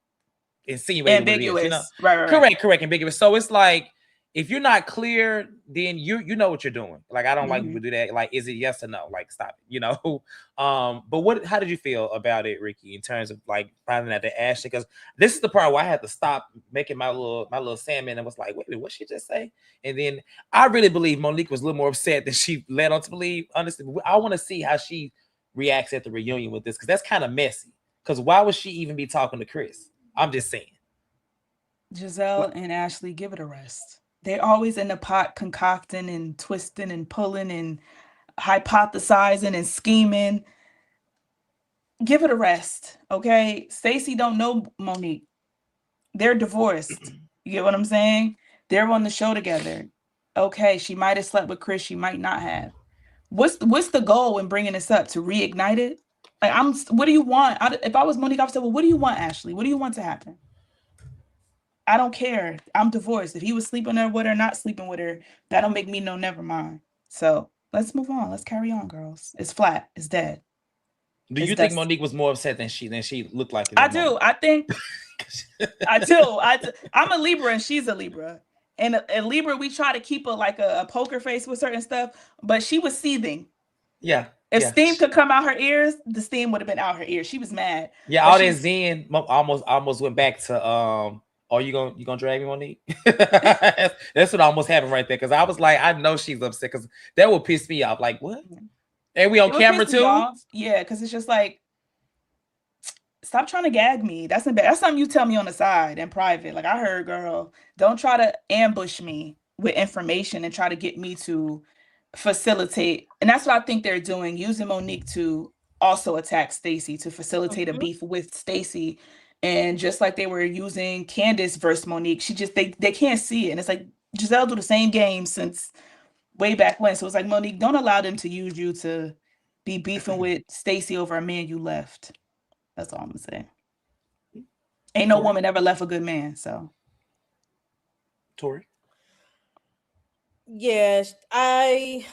insinuated. Ambiguous. Right. Correct. Ambiguous. So it's like if you're not clear, then you know what you're doing. Like, I don't like Mhm. people do that. Like, is it yes or no? Like, stop it, you know. But how did you feel about it, Ricky, in terms of like finding out that Ashley? Because this is the part where I had to stop making my little salmon and was like, wait a minute, what she just say? And then I really believe Monique was a little more upset than she led on to believe. Honestly, I want to see how she reacts at the reunion with this, because that's kind of messy. Because why would she even be talking to Chris? I'm just saying. Giselle and Ashley, give it a rest. They're always in the pot concocting and twisting and pulling and hypothesizing and scheming. Give it a rest, okay? Stacey don't know Monique. They're divorced. You get what I'm saying? They're on the show together. Okay, she might have slept with Chris. She might not have. What's the goal in bringing this up? To reignite it? Like, what do you want? If I was Monique, I would say, well, what do you want, Ashley? What do you want to happen? I don't care. I'm divorced. If he was sleeping with her, not sleeping with her, that don't make me know, never mind. So let's move on. Let's carry on, girls. It's flat. It's dead. Do you think Monique was more upset than she looked like? I do. I think I do. I'm a Libra and she's a Libra. And a Libra, we try to keep a poker face with certain stuff, but she was seething. Yeah. If steam could come out her ears, the steam would have been out her ears. She was mad. Yeah, all that Zen almost went back to are you gonna drag me, Monique? That's what almost happened right there. Because I was like, I know she's upset, because that would piss me off. Like, what? And we on camera too? Yeah, because it's just like, stop trying to gag me. That's something you tell me on the side in private. Like, I heard, girl, don't try to ambush me with information and try to get me to facilitate. And that's what I think they're doing, using Monique to also attack Stacey, to facilitate a beef with Stacey. And just like they were using Candace versus Monique, they can't see it. And it's like, Giselle do the same game since way back when. So it's like, Monique, don't allow them to use you to be beefing with Stacey over a man you left. That's all I'm gonna say. Ain't no woman ever left a good man. So, Tori. Yeah, I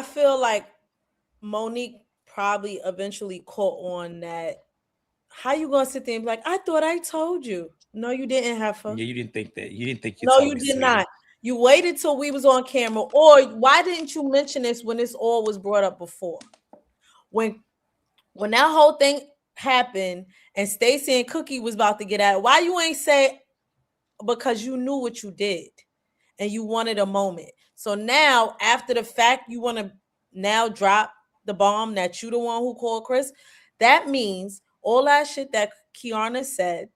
feel like Monique probably eventually caught on that. How you gonna sit there and be like, I thought I told you? No, you didn't, Heifer. Yeah, you didn't think that. You didn't think you No, told you me, did sweetie. not. You waited till we was on camera. Or why didn't you mention this when this all was brought up before? When that whole thing happened and Stacey and Cookie was about to get at it, why you ain't say? Because you knew what you did and you wanted a moment. So now, after the fact, you want to now drop the bomb that you the one who called Chris. That means all that shit that Kiana said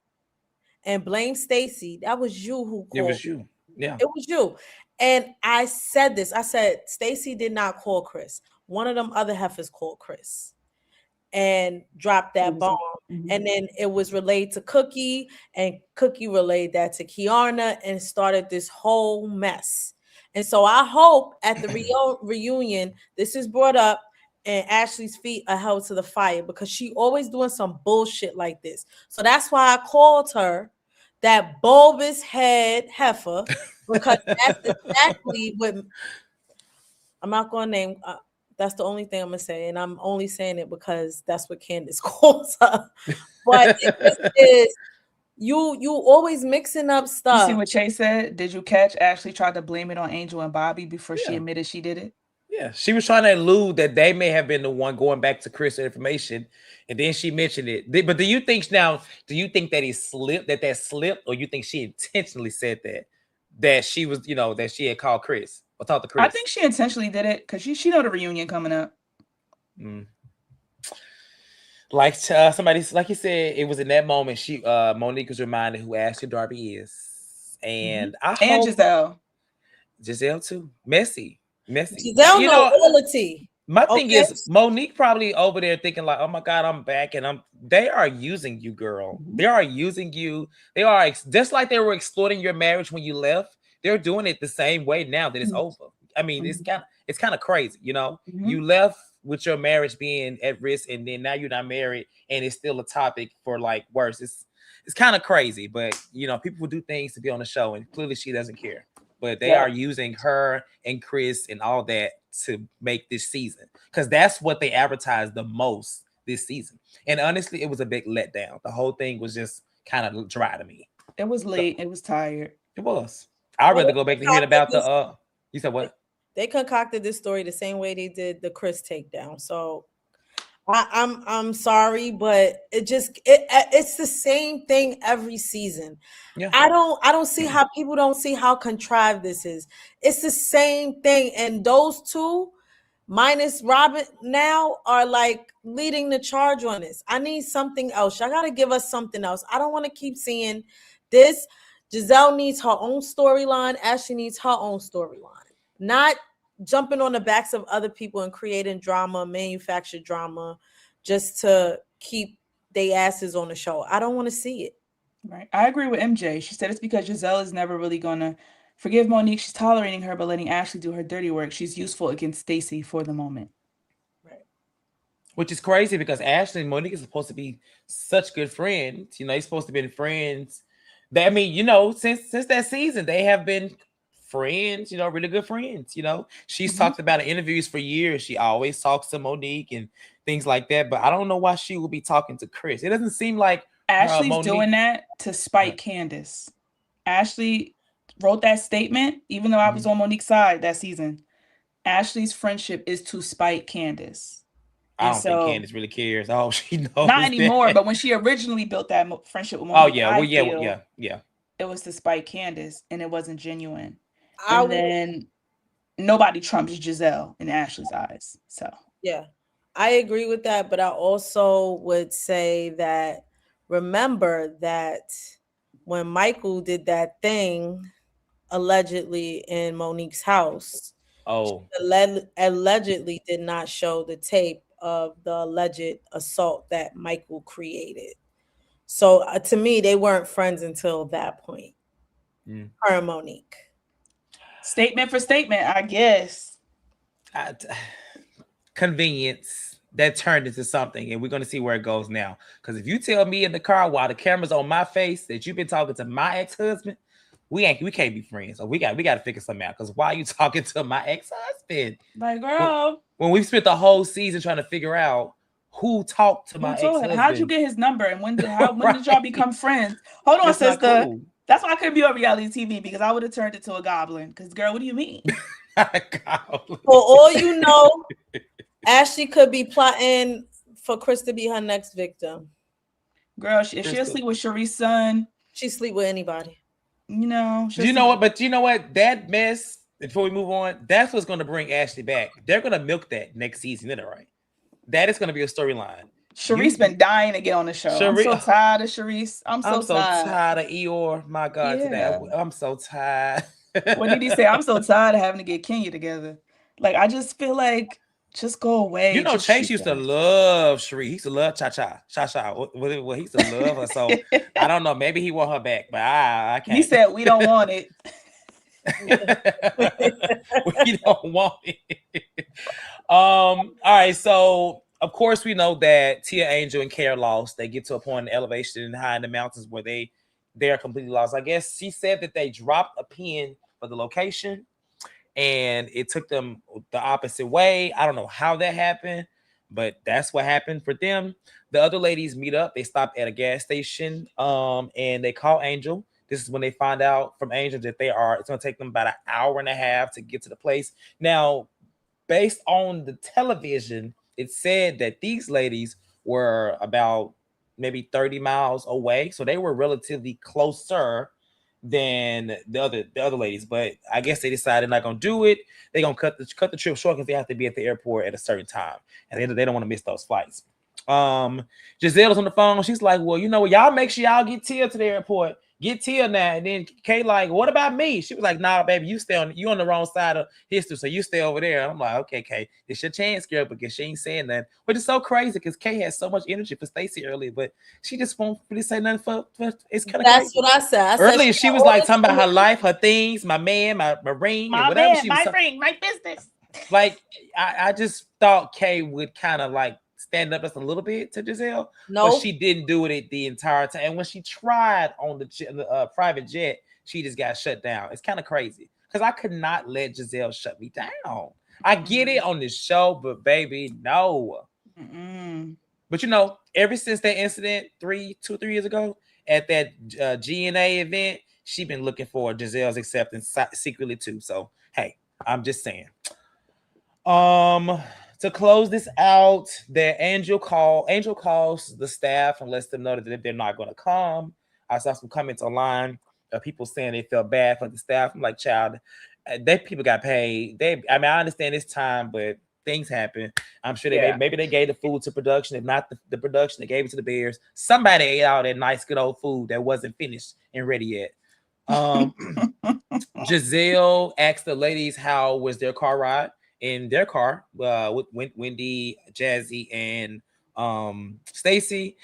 and blame Stacey, that was you who called. It was you. Yeah. It was you. And I said this. I said, Stacey did not call Chris. One of them other heifers called Chris and dropped that bomb. And then it was relayed to Cookie, and Cookie relayed that to Kiana, and started this whole mess. And so I hope at the reunion, this is brought up and Ashley's feet are held to the fire, because she always doing some bullshit like this. So that's why I called her that bulbous head heifer, because that's exactly what I'm not going to name. That's the only thing I'm going to say. And I'm only saying it because that's what Candace calls her. But it is, you always mixing up stuff. You see what Chase said? Did you catch Ashley tried to blame it on Angel and Bobby before she admitted she did it? Yeah, she was trying to allude that they may have been the one going back to Chris information, and then she mentioned it. But do you think that he slipped, that slipped, or you think she intentionally said that she was, that she had called Chris or talked to Chris? I think she intentionally did it because she know the reunion coming up. Like somebody, like you said, it was in that moment Monique was reminded who Ashley Darby is, and I hope Giselle too. Messy. Giselle know all the tea. My thing is, Monique probably over there thinking like, oh my God, I'm back, and they are using you, girl. They are using you. They are just like they were exploiting your marriage when you left. They're doing it the same way now that it's over. I mean, it's kind of crazy, You left with your marriage being at risk, and then now you're not married, and it's still a topic for like worse. It's kind of crazy, but people do things to be on the show, and clearly she doesn't care. But they are using her and Chris and all that to make this season, because that's what they advertised the most this season. And honestly, it was a big letdown. The whole thing was just kind of dry to me. It was late. It was tired. It was. I'd Well, rather go back to hearing about this, the you said what? they concocted this story the same way they did the Chris takedown. So I'm sorry, but it's the same thing every season. Yeah. I don't see how people don't see how contrived this is. It's the same thing, and those two, minus Robin, now are like leading the charge on this. I need something else. Y'all gotta give us something else. I don't want to keep seeing this. Giselle needs her own storyline. Ashley needs her own storyline. Not jumping on the backs of other people and creating drama, manufactured drama, just to keep their asses on the show. I don't want to see it. Right. I agree with MJ. She said it's because Giselle is never really gonna forgive Monique. She's tolerating her, but letting Ashley do her dirty work. She's useful against Stacey for the moment. Right. Which is crazy because Ashley and Monique is supposed to be such good friends. You know, they're supposed to be friends. I mean, you know, since that season, they have been friends, you know, really good friends. You know, she's talked about in interviews for years. She always talks to Monique and things like that. But I don't know why she would be talking to Chris. It doesn't seem like Ashley's doing that to spite Candace. Ashley wrote that statement, even though I was on Monique's side that season. Ashley's friendship is to spite Candace. I don't think Candace really cares. Oh, she knows. Not anymore, but when she originally built that friendship with Monique, oh yeah, well, yeah. It was to spite Candace, and it wasn't genuine. And then nobody trumps Giselle in Ashley's eyes. So yeah, I agree with that, but I also would say that remember that when Michael did that thing allegedly in Monique's house, allegedly did not show the tape of the alleged assault that Michael created. So to me, they weren't friends until that point. Her and Monique. Statement for statement, I guess. Convenience that turned into something, and we're going to see where it goes now. Because if you tell me in the car while the camera's on my face that you've been talking to my ex-husband, we can't be friends. So we got to figure something out. Because why are you talking to my ex-husband? Like, girl, when we've spent the whole season trying to figure out who talked to my ex-husband. How'd you get his number, and when did y'all become friends? Hold on, sister. Cool. That's why I couldn't be on reality TV, because I would have turned it to a goblin. Because, girl, what do you mean? For all you know, Ashley could be plotting for Chris to be her next victim. Girl, if she'll sleep with Sharice's son, she sleep with anybody. You know. You know what? But you know what? That mess. Before we move on, that's what's going to bring Ashley back. They're going to milk that next season, isn't it? Right? That is going to be a storyline. Sharice's been dying to get on the show. I'm so tired of Sharice. I'm so tired of Eeyore. My God, today I'm so tired. What did he say? I'm so tired of having to get Kenya together. Like, I just feel like, just go away. You know, Chase used to love Sharice. He used to love Cha-Cha. Well, he used to love her. So I don't know. Maybe he want her back, but I can't. He said we don't want it. We don't want it. All right. So of course we know that Tia Angel and Kara lost. They get to a point in elevation high in the mountains where they are completely lost. I guess she said that they dropped a pin for the location and it took them the opposite way. I don't know how that happened, but that's what happened for them. The other ladies meet up. They stop at a gas station and they call Angel. This is when they find out from Angel that it's going to take them about an hour and a half to get to the place. Now, based on the television, it said that these ladies were about maybe 30 miles away. So they were relatively closer than the other ladies. But I guess they decided not going to do it. They're going to cut the trip short because they have to be at the airport at a certain time. And they don't want to miss those flights. Giselle's on the phone. She's like, well, you know what? Y'all make sure y'all get Tia to the airport. Get Tia now. And then Kay like, what about me? She was like, nah, baby, you on the wrong side of history, so you stay over there. And I'm like, okay, Kay, it's your chance, girl, because she ain't saying that. Which is so crazy because Kay has so much energy for Stacey earlier, but she just won't really say nothing for it's kind of That's crazy. What I said. Earlier, she was like talking about her life, her things, my man, my ring, my and whatever. Man, my ring, my business. Like, I just thought Kay would kind of like stand up just a little bit to Giselle, but she didn't do it the entire time. And when she tried on the private jet, she just got shut down. It's kind of crazy because I could not let Giselle shut me down. I get it on this show, but baby, no. But you know, ever since that incident 2-3 years ago at that GNA event, she been looking for Giselle's acceptance secretly too. So hey, I'm just saying. To close this out, that Angel calls the staff and lets them know that they're not going to come. I saw some comments online of people saying they felt bad for the staff. I'm like, child, they people got paid. I mean, I understand it's time, but things happen. I'm sure maybe they gave the food to production. If not the production, they gave it to the Bears. Somebody ate all that nice, good old food that wasn't finished and ready yet. Giselle asked the ladies how was their car ride. In their car, with Wendy, Jazzy, and Stacy.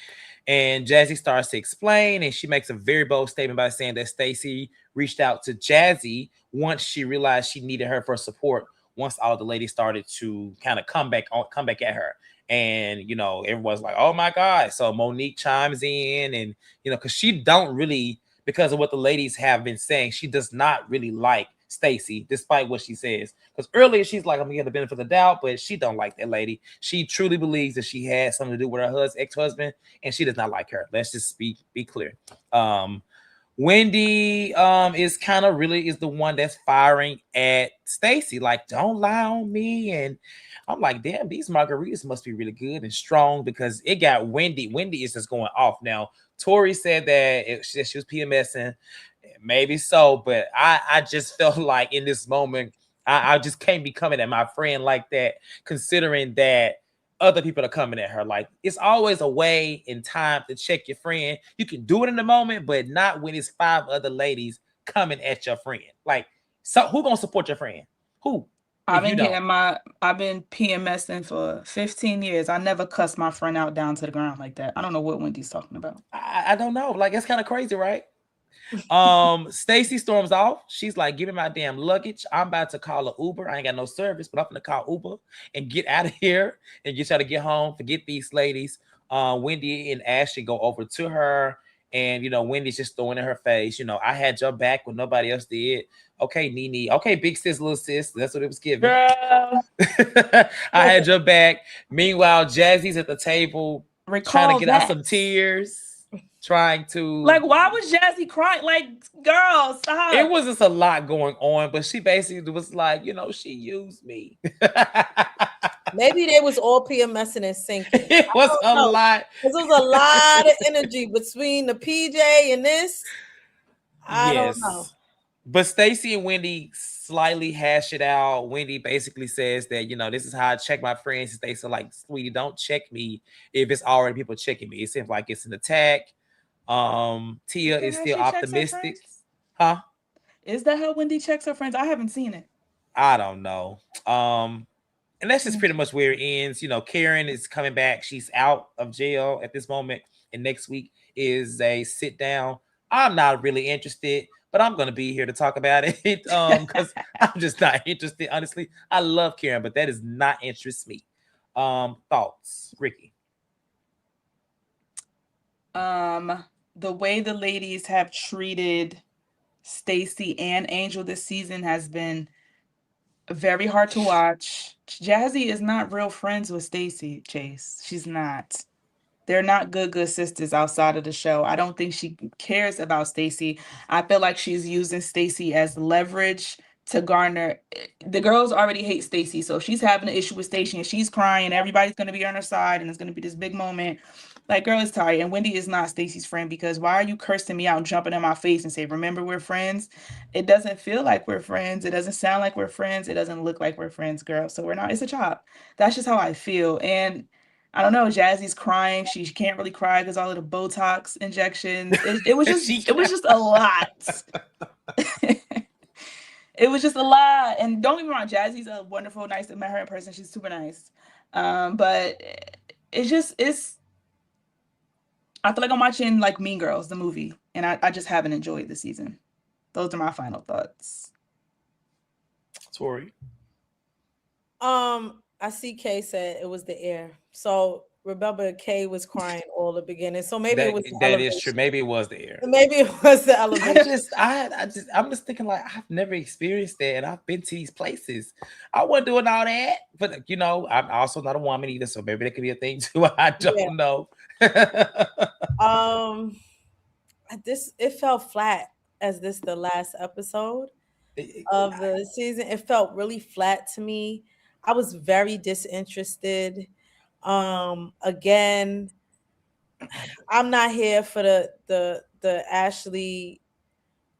And Jazzy starts to explain, and she makes a very bold statement by saying that Stacy reached out to Jazzy once she realized she needed her for support. Once all the ladies started to kind of come back at her, and everyone's like, "Oh my God!" So Monique chimes in, and because she don't really, because of what the ladies have been saying, she does not really like Stacy, despite what she says. Because earlier she's like, I'm gonna give the benefit of the doubt, but she don't like that lady. She truly believes that she had something to do with her ex-husband, and she does not like her. Let's just be clear. Wendy is the one that's firing at Stacy, like, don't lie on me. And I'm like, damn, these margaritas must be really good and strong, because it got Wendy. Wendy is just going off now. Tori said that she was PMSing. Maybe so, but I just felt like in this moment, I just can't be coming at my friend like that, considering that other people are coming at her. Like, it's always a way in time to check your friend. You can do it in the moment, but not when it's 5 other ladies coming at your friend. Like, so who gonna support your friend? Who? I've been PMSing for 15 years. I never cussed my friend out down to the ground like that. I don't know what Wendy's talking about. I don't know. Like, it's kind of crazy, right? Stacy storms off. She's like, give me my damn luggage. I'm about to call an Uber. I ain't got no service, but I'm gonna call Uber and get out of here and get y'all to get home. Forget these ladies. Wendy and Ashley go over to her, and Wendy's just throwing in her face, I had your back when nobody else did. Okay, Nene. Okay, big sis, little sis. That's what it was giving. Girl. I had your back. Meanwhile, Jazzy's at the table trying to get out some tears. Trying to, like, why was Jazzy crying? Like, girl, stop. It was just a lot going on, but she basically was like, she used me. Maybe they was all PMSing and sinking. It was a lot. It was a lot of energy between the PJ and this. I don't know. But Stacy and Wendy slightly hash it out. Wendy basically says that, this is how I check my friends. Stacy like, sweetie, don't check me if it's already people checking me. It seems like it's an attack. Tia is still optimistic. Huh? Is that how Wendy checks her friends? I haven't seen it. I don't know. And that's just pretty much where it ends. Karen is coming back. She's out of jail at this moment. And next week is a sit down. I'm not really interested, but I'm going to be here to talk about it because I'm just not interested. Honestly, I love Karen, but that does not interest me. Thoughts, Ricky? The way the ladies have treated Stacy and Angel this season has been very hard to watch. Jazzy is not real friends with Stacy, Chase. She's not. They're not good sisters outside of the show. I don't think she cares about Stacy. I feel like she's using Stacy as leverage to garner. The girls already hate Stacy, so if she's having an issue with Stacy and she's crying, everybody's going to be on her side, and it's going to be this big moment. Like, girl is tired, and Wendy is not Stacy's friend, because why are you cursing me out and jumping in my face and say, remember, we're friends? It doesn't feel like we're friends. It doesn't sound like we're friends. It doesn't look like we're friends, girl. So we're not. It's a chop. That's just how I feel. And I don't know. Jazzy's crying. She can't really cry because all of the Botox injections. It was just a lot. It was just a lot. And don't get me wrong, Jazzy's a wonderful, nice. I met her in person. She's super nice. But it's. I feel like I'm watching like Mean Girls, the movie, and I just haven't enjoyed the season. Those are my final thoughts. Tori. I see Kay said it was the air. So remember, Kay was crying all the beginning. So maybe it was the that elevation. is true. Maybe it was the air. Maybe it was the elevation. I'm just thinking like I've never experienced that, and I've been to these places. I wasn't doing all that, but I'm also not a woman either, so maybe that could be a thing too. I don't know. It felt flat. as this the last episode It- of the season. It felt really flat to me. I was very disinterested. Again, I'm not here for the Ashley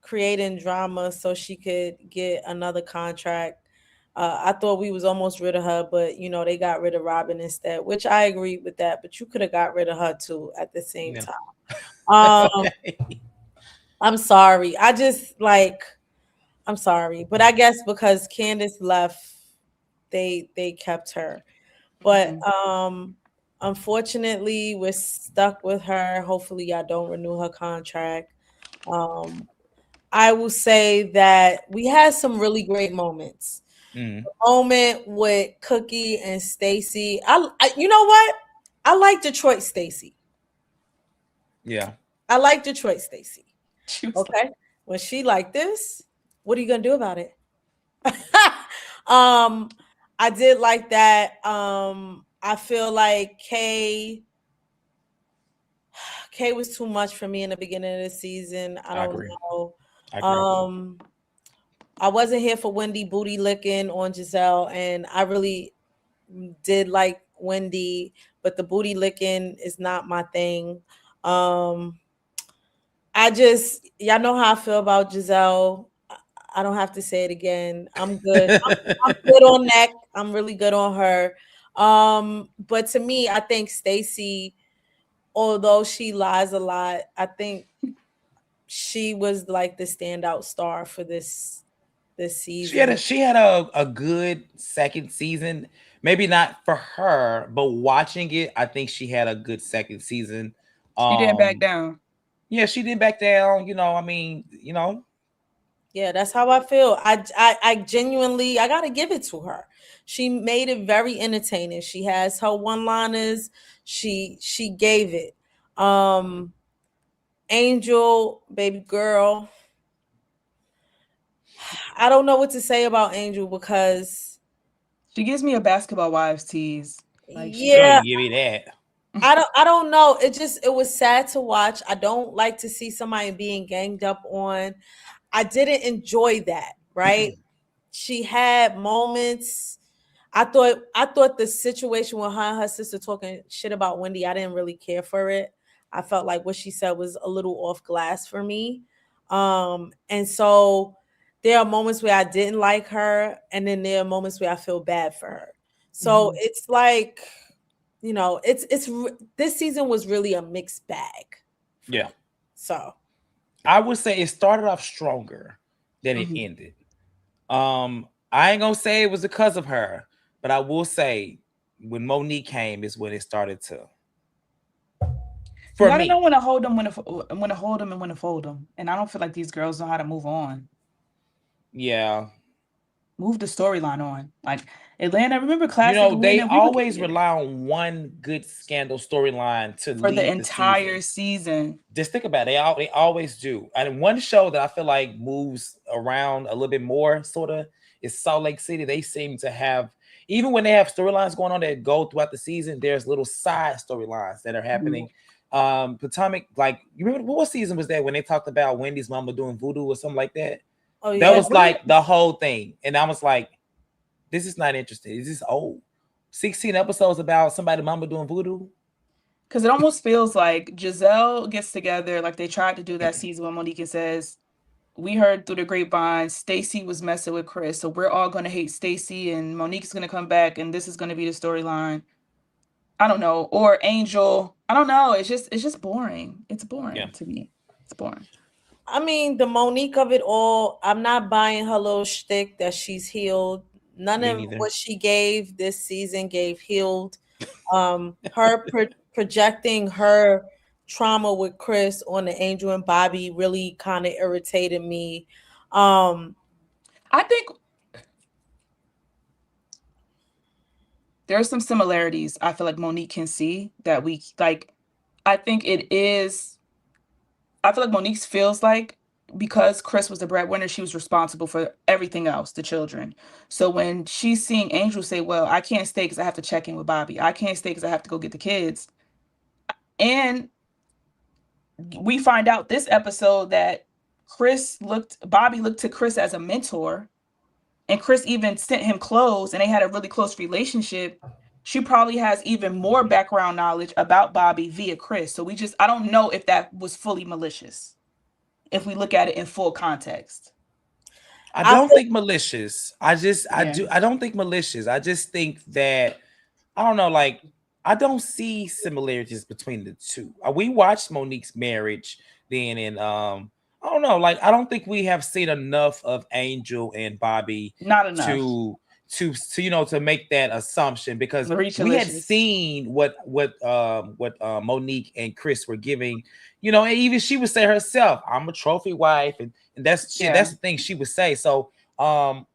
creating drama so she could get another contract. I thought we was almost rid of her, but they got rid of Robin instead, which I agree with that. But you could have got rid of her too at the same yeah. time. I'm sorry. I'm sorry, but I guess because Candace left, they kept her. But Mhm. unfortunately, we're stuck with her. Hopefully, y'all don't renew her contract. Um, I will say that we had some really great moments. Mm, Moment with Cookie and Stacy. You know what? I like Detroit Stacy. yeah. I like Detroit Stacy. She was like, Okay, when she like this, what are you gonna do about it? I did like that. I feel like Kay was too much for me in the beginning of the season. I I don't agree. know. I agree. Um, I wasn't here for Wendy booty licking on Giselle, and I really did like Wendy, but the booty licking is not my thing. Um, y'all know how I feel about Giselle. I don't have to say it again. I'm good. I'm good on that. I'm really good on her. But to me, I think Stacy, although she lies a lot, I think she was like the standout star for this season. She had a good second season. Maybe not for her, but watching it, I think she had a good second season. she didn't back Um, down. yeah, she didn't back down. Yeah, that's how I feel. I genuinely I gotta give it to her. She made it very entertaining. She has her one liners. She gave it. Um Angel, baby girl. I don't know what to say about Angel because She gives me a basketball wives tease. Like Oh, yeah, you give me that. I don't know. It was sad to watch. I don't like to see somebody being ganged up on. I didn't enjoy that, right? She had moments. I thought the situation with her and her sister talking shit about Wendy, I didn't really care for it. I felt like what she said was a little off glass for me. And so there are moments where I didn't like her, and then there are moments where I feel bad for her. So Mhm. it's like, this season was really a mixed bag for Yeah, me. So I would say it started off stronger than it Mhm. ended. I ain't gonna say it was because of her, but I will say when Monique came is when it started to You for gotta know me. when to hold them, when to hold them, and when to fold them. And I don't feel like these girls know how to move on. Yeah, Move the storyline on. Like Atlanta, remember Classic they Atlanta? We were always getting it rely on one good scandal storyline to for the lead the season. entire season. Just think about it. They always do. And one show that I feel like moves around a little bit more, sort of, is Salt Lake City. They seem to have, even when they have storylines going on that go throughout the season, there's little side storylines that are Mhm. happening. Potomac, like, you remember what season was that when they talked about Wendy's mama doing voodoo or something like that? oh That yeah. Oh, was wasn't like it? the whole thing. And I was like, this is not interesting. This is old. 16 episodes about somebody mama doing voodoo. Because it almost feels like Giselle gets together, like they tried to do that season when Monique says, "We heard through the grapevine Stacy was messing with Chris, so we're all gonna hate Stacy, and Monique's gonna come back, and this is gonna be the storyline." I don't know, or Angel. I don't know. It's just boring. It's Yeah, boring to me. It's boring. I mean, the Monique of it all, I'm not buying her little shtick that she's healed. None me of neither. what she gave this season gave healed. Her projecting her trauma with Chris on the Angel and Bobby really kind of irritated me. Um, I think there are some similarities. I feel like Monique can see that we like. I think it is. I feel like Monique's feels like because Chris was the breadwinner, she was responsible for everything else, the children. So when she's seeing Angel say, "Well, I can't stay because I have to check in with Bobby. I can't stay because I have to go get the kids," and we find out this episode that Bobby looked to Chris as a mentor, and Chris even sent him clothes, and they had a really close relationship. She probably has even more background knowledge about Bobby via Chris. So I don't know if that was fully malicious, if we look at it in full context. I don't think malicious. I don't think malicious. I just think that I don't know, like I don't see similarities between the two. We watched Monique's marriage then, and I don't know, like I don't think we have seen enough of Angel and Bobby Not enough to to make that assumption, because we had seen what Monique and Chris were giving, and even she would say herself, I'm a trophy wife, and that's the thing she would say. So I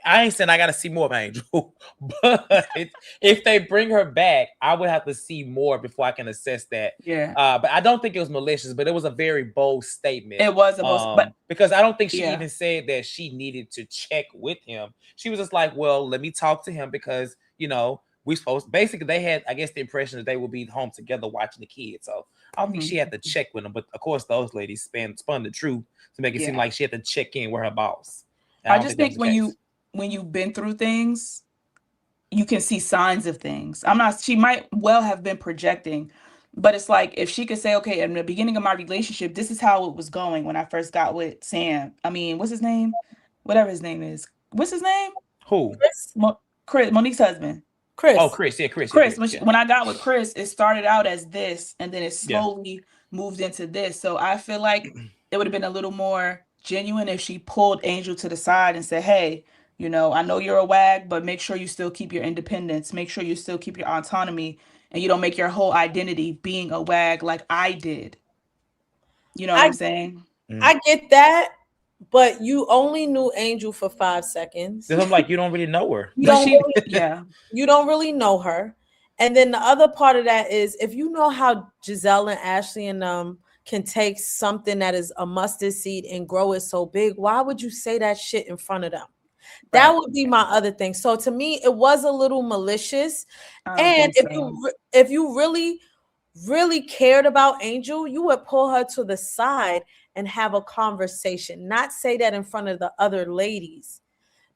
ain't saying I gotta see more of Angel, but if they bring her back, I would have to see more before I can assess that. Yeah. But I don't think it was malicious, but it was a very bold statement. It was a bold, but because I don't think she even said that she needed to check with him. She was just like, well, let me talk to him because we supposed basically they had, I guess, the impression that they would be home together watching the kids. So I don't think she had to check with him. But of course, those ladies spun the truth to make it seem like she had to check in with her boss. I just think when you've been through things, you can see signs of things. She might well have been projecting, but it's like if she could say, okay, in the beginning of my relationship, this is how it was going when I first got with Sam. I mean, what's his name? Whatever his name is. What's his name? Who? Chris, Monique's husband. Chris. Oh, Chris. Yeah, Chris. Chris. When I got with Chris, it started out as this, and then it slowly moved into this. So I feel like it would have been a little more genuine if she pulled Angel to the side and said, hey, I know you're a wag, but make sure you still keep your independence. Make sure you still keep your autonomy, and you don't make your whole identity being a wag like I did. You know what I'm saying? I get that, but you only knew Angel for 5 seconds. I'm like, you don't really know her. You don't really know her. And then the other part of that is, if you know how Giselle and Ashley and can take something that is a mustard seed and grow it so big, why would you say that shit in front of them? That would be my other thing. So to me, it was a little malicious. And if you really cared about Angel, you would pull her to the side and have a conversation, not say that in front of the other ladies,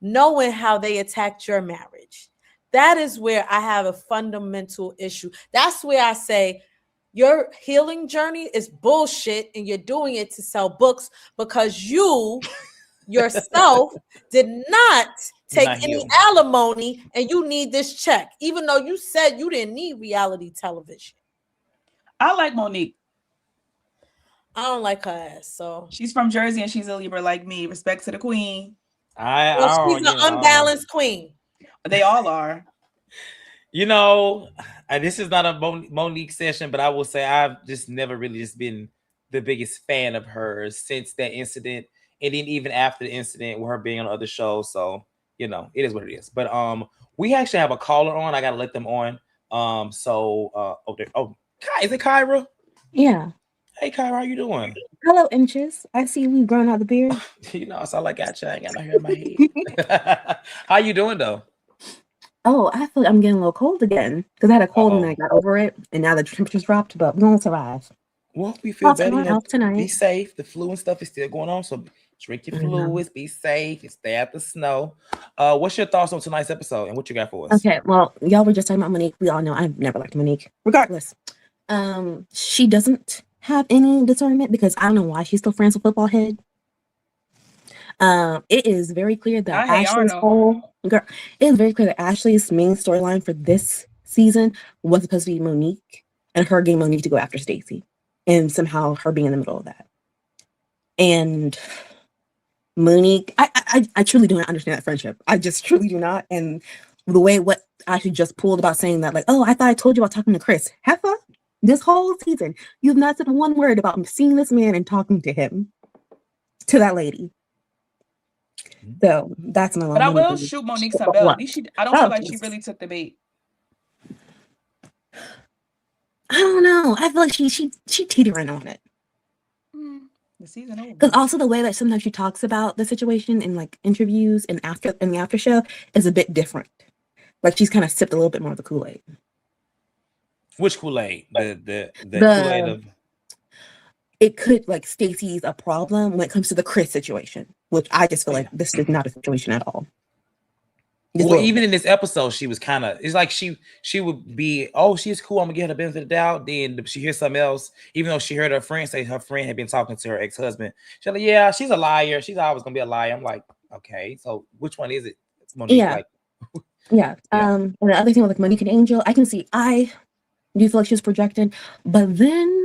knowing how they attacked your marriage. That is where I have a fundamental issue. That's where I say, your healing journey is bullshit, and you're doing it to sell books because you yourself did not take any alimony, and you need this check, even though you said you didn't need reality television. I like Monique. I don't like her ass. So she's from Jersey and she's a Libra like me. Respect to the queen. She's an unbalanced queen. They all are. This is not a Monique session, but I will say I've just never really just been the biggest fan of hers since that incident, and then even after the incident with her being on other shows. So it is what it is. But we actually have a caller on. I gotta let them on. Is it Kyra? Yeah. Hey Kyra, how you doing? Hello, Inches. I see we've grown out the beard. So I got you. I ain't got no hair in my head. How you doing though? Oh, I feel like I'm getting a little cold again because I had a cold and I got over it, and now the temperature's dropped, but we're gonna survive. Well, we feel better. Tonight. Be safe. The flu and stuff is still going on, so drink your fluids, be safe, and stay out the snow. What's your thoughts on tonight's episode, and what you got for us? Okay, well, y'all were just talking about Monique. We all know I've never liked Monique. Regardless, she doesn't have any discernment because I don't know why she's still friends with Football Head. It is very clear that Ashley's main storyline for this season was supposed to be Monique and her getting Monique to go after Stacey, and somehow her being in the middle of that. And Monique, I truly do not understand that friendship. I just truly do not. And the way what Ashley just pulled about saying that, like, oh, I thought I told you about talking to Chris. Heifer, this whole season, you've not said one word about seeing this man and talking to him, to that lady. So that's my. But I will shoot Monique some bell. I don't feel like she really took the bait. I don't know. I feel like she teetering on it. The season over. Because also the way that sometimes she talks about the situation in like interviews and in the after show is a bit different. Like she's kind of sipped a little bit more of the Kool-Aid. Which Kool-Aid? The Kool-Aid of. it could like Stacey's a problem when it comes to the Chris situation, which I just feel like this is not a situation at all. Well, even in this episode, she was kind of, it's like she would be, oh, she's cool, I'm gonna give her the benefit of the doubt. Then she hears something else, even though she heard her friend say her friend had been talking to her ex-husband. She's like, yeah, she's a liar. She's always gonna be a liar. I'm like, okay, so which one is it? Monique, yeah. Like, yeah. And the other thing with like Monique and Angel, I can see I do feel like she was projecting, but then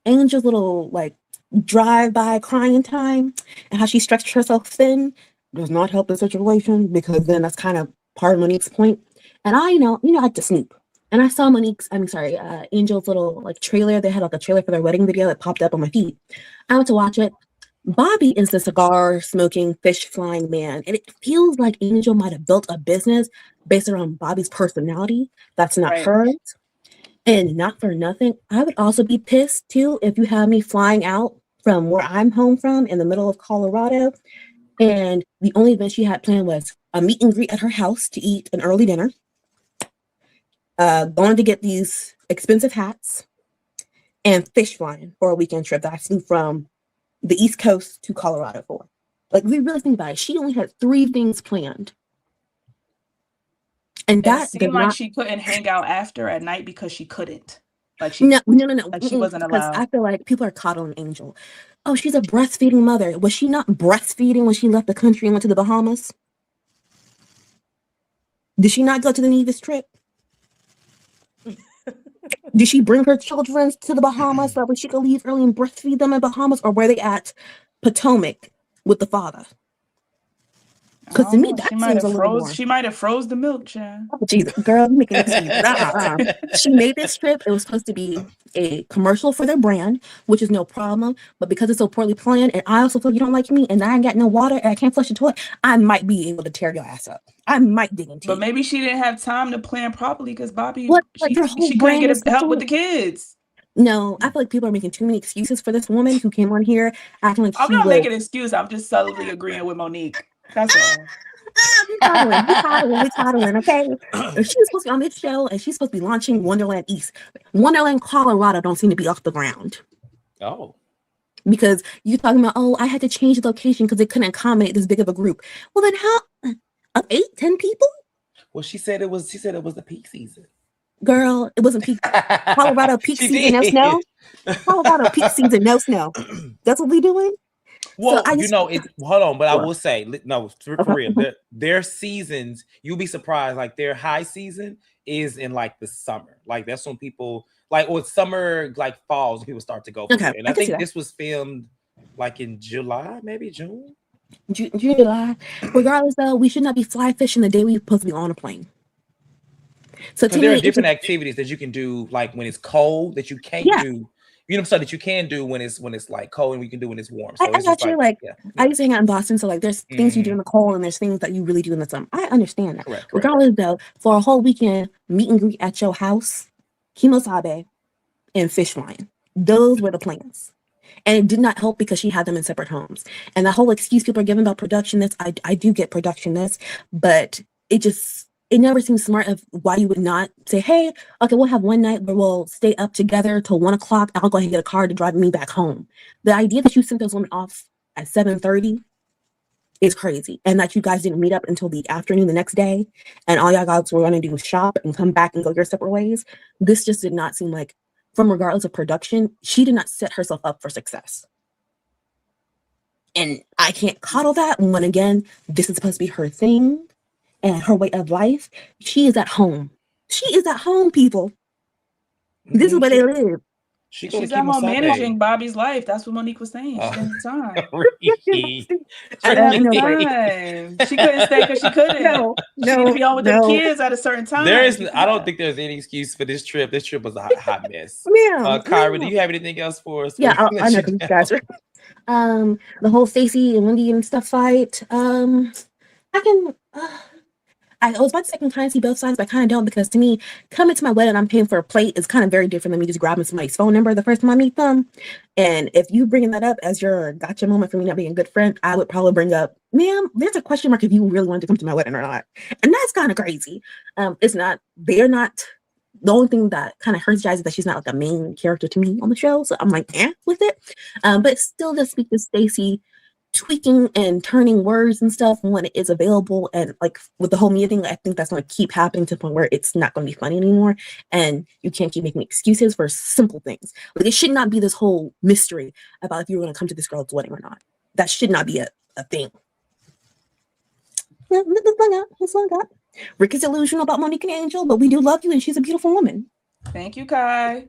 Angel's little like drive-by crying time and how she stretched herself thin does not help the situation, because then that's kind of part of Monique's point. And I I like to snoop. And I saw Angel's little like trailer. They had like a trailer for their wedding video that popped up on my feed. I went to watch it. Bobby is the cigar smoking, fish flying man. And it feels like Angel might have built a business based around Bobby's personality. That's not hers. And not for nothing, I would also be pissed too if you have me flying out from where I'm home from in the middle of Colorado, and the only event she had planned was a meet and greet at her house to eat an early dinner, going to get these expensive hats, and fish flying for a weekend trip that I flew from the East Coast to Colorado for. Like, we really think about it. She only had 3 things planned. And that seemed like she couldn't hang out after at night because she couldn't. Like she no. Like she wasn't allowed. I feel like people are coddling Angel. Oh, she's a breastfeeding mother. Was she not breastfeeding when she left the country and went to the Bahamas? Did she not go to the Nevis trip? Did she bring her children to the Bahamas so that she could leave early and breastfeed them in Bahamas, or were they at Potomac with the father? Because to me, that seems a little more. She might have froze the milk, Jan. Oh, Jesus, girl, you making excuses. She made this trip. It was supposed to be a commercial for their brand, which is no problem. But because it's so poorly planned, and I also feel you don't like me, and I ain't got no water, and I can't flush the toilet, I might be able to tear your ass up. I might dig into. But maybe she didn't have time to plan properly because Bobby, she couldn't get help with the kids. No, I feel like people are making too many excuses for this woman who came on here acting like I'm not making an excuse. I'm just subtly agreeing with Monique. That's all. We coddling, okay? She's supposed to be on this show, and she's supposed to be launching Wonderland East. Wonderland Colorado don't seem to be off the ground. Oh. Because you're talking about, I had to change the location because it couldn't accommodate this big of a group. Well, then how? 8, 10 people? Well, she said it was the peak season. Girl, it wasn't peak. Colorado peak season, no snow. Colorado peak season, no snow. That's what we doing. Well, so hold on, but I will say, no, for real, their seasons, you'll be surprised. Like their high season is in like the summer. Like that's when people or summer, like falls, people start to go. Okay, and I think this was filmed like in July, maybe June. July. Regardless, though, we should not be fly fishing the day we're supposed to be on a plane. So there are different activities that you can do, like when it's cold, that you can't do. So that you can do when it's like cold, and we can do when it's warm. So I got you. I used to hang out in Boston, so like there's things you do in the cold, and there's things that you really do in the summer. I understand that. Correct. Regardless, though, for a whole weekend meet and greet at your house, kimosabe, and fish flying, those were the plans. And it did not help because she had them in separate homes. And the whole excuse people are giving about production this, I do get production this, but it never seems smart of why you would not say, hey, okay, we'll have one night where we'll stay up together till 1 o'clock. I'll go ahead and get a car to drive me back home. The idea that you sent those women off at 7:30 is crazy. And that you guys didn't meet up until the afternoon the next day. And all y'all guys were going to do was shop and come back and go your separate ways. This just did not seem like, from regardless of production, she did not set herself up for success. And I can't coddle that when, again, this is supposed to be her thing. And her way of life, she is at home. She is at home, people. This is where they live. She's at home managing Bobby's life. That's what Monique was saying. She didn't have time. She couldn't stay because she couldn't. No. She had to be on with the kids at a certain time. I don't think there's any excuse for this trip. This trip was a hot mess. Kyra, do you have anything else for us? Yeah, I know these guys are. The whole Stacey and Wendy and stuff fight. I was about to say I can kind of see both sides, but I kind of don't, because to me, coming to my wedding, I'm paying for a plate is kind of very different than me just grabbing somebody's phone number the first time I meet them. And if you bringing that up as your gotcha moment for me not being a good friend, I would probably bring up, ma'am, there's a question mark if you really wanted to come to my wedding or not. And that's kind of crazy. They're not the only thing that kind of hurts Jazz is that she's not like a main character to me on the show. So I'm like, with it. But it still does speak to Stacey tweaking and turning words and stuff when it is available. And like with the whole media thing, I think that's going to keep happening to the point where it's not going to be funny anymore. And you can't keep making excuses for simple things. Like it should not be this whole mystery about if you're going to come to this girl's wedding or not. That should not be a thing. Yeah, that's what I got. Rick is delusional about Monique and Angel, but we do love you and she's a beautiful woman. Thank you, Kai.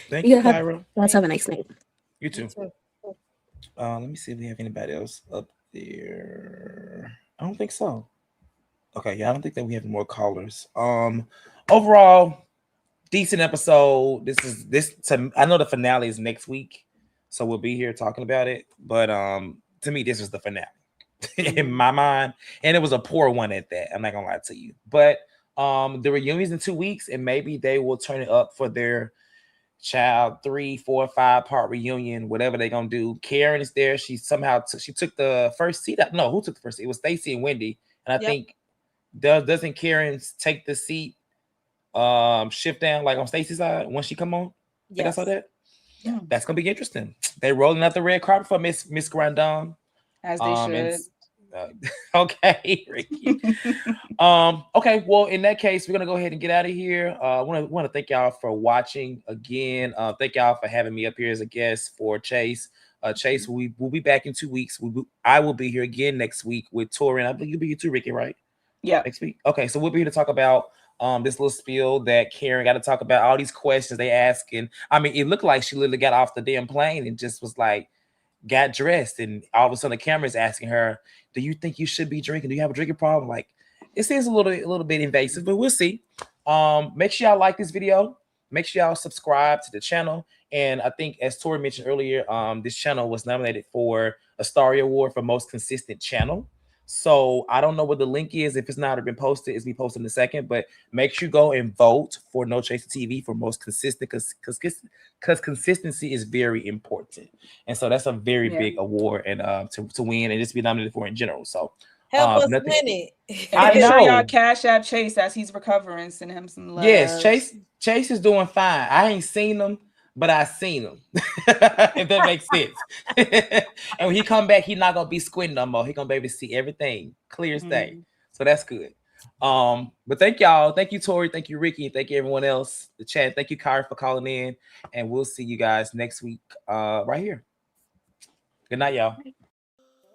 Thank you, Kyra. Let's have a nice night. You too. Let me see if we have anybody else up there. I don't think so. Okay, yeah, I don't think that we have more callers. Overall, decent episode. I know the finale is next week, so we'll be here talking about it. But to me, this was the finale in my mind, and it was a poor one at that. I'm not gonna lie to you. But the reunion's in 2 weeks, and maybe they will turn it up for their child 3, 4, 5-part reunion, whatever they're gonna do. Karen is there. She somehow took the first seat. No, who took the first seat? It was Stacey and Wendy, and I think doesn't Karen take the seat shift down like on Stacey's side when she come on? Yes. I saw that. Yeah, that's gonna be interesting. They rolling out the red carpet for Miss Grandon, as they should. Okay, Ricky. Okay, well, in that case, we're gonna go ahead and get out of here. I want to thank y'all for watching again. Thank y'all for having me up here as a guest for Chase. Chase, we'll be back in 2 weeks. I will be here again next week with Torin. I think you'll be here too, Ricky, right? Yeah. Next week. Okay, so we'll be here to talk about this little spiel that Karen got to talk about, all these questions they asking. I mean, it looked like she literally got off the damn plane and just was like, got dressed, and all of a sudden the camera is asking her, do you think you should be drinking? Do you have a drinking problem? Like, it seems a little bit invasive, but we'll see. Make sure y'all like this video. Make sure y'all subscribe to the channel. And I think, as Tori mentioned earlier, this channel was nominated for a Starry Award for most consistent channel. So I don't know what the link is. If it's not already been posted, it's be posted in a second. But make sure you go and vote for No Chaser TV for most consistent, because consistency is very important. And so that's a very big award and to win and just be nominated for in general. So help us win it. I know y'all Cash App Chase as he's recovering. Send him some love. Yes, Chase is doing fine. I ain't seen him, but I seen him. If that makes sense. And when he come back, he's not gonna be squinting no more. He gonna be able to see everything clear as day. So that's good. But thank y'all. Thank you, Tori. Thank you, Ricky. Thank you, everyone else. The chat. Thank you, Kyra, for calling in. And we'll see you guys next week right here. Good night, y'all.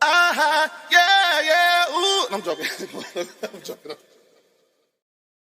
Yeah. Ooh, I'm joking. I'm joking.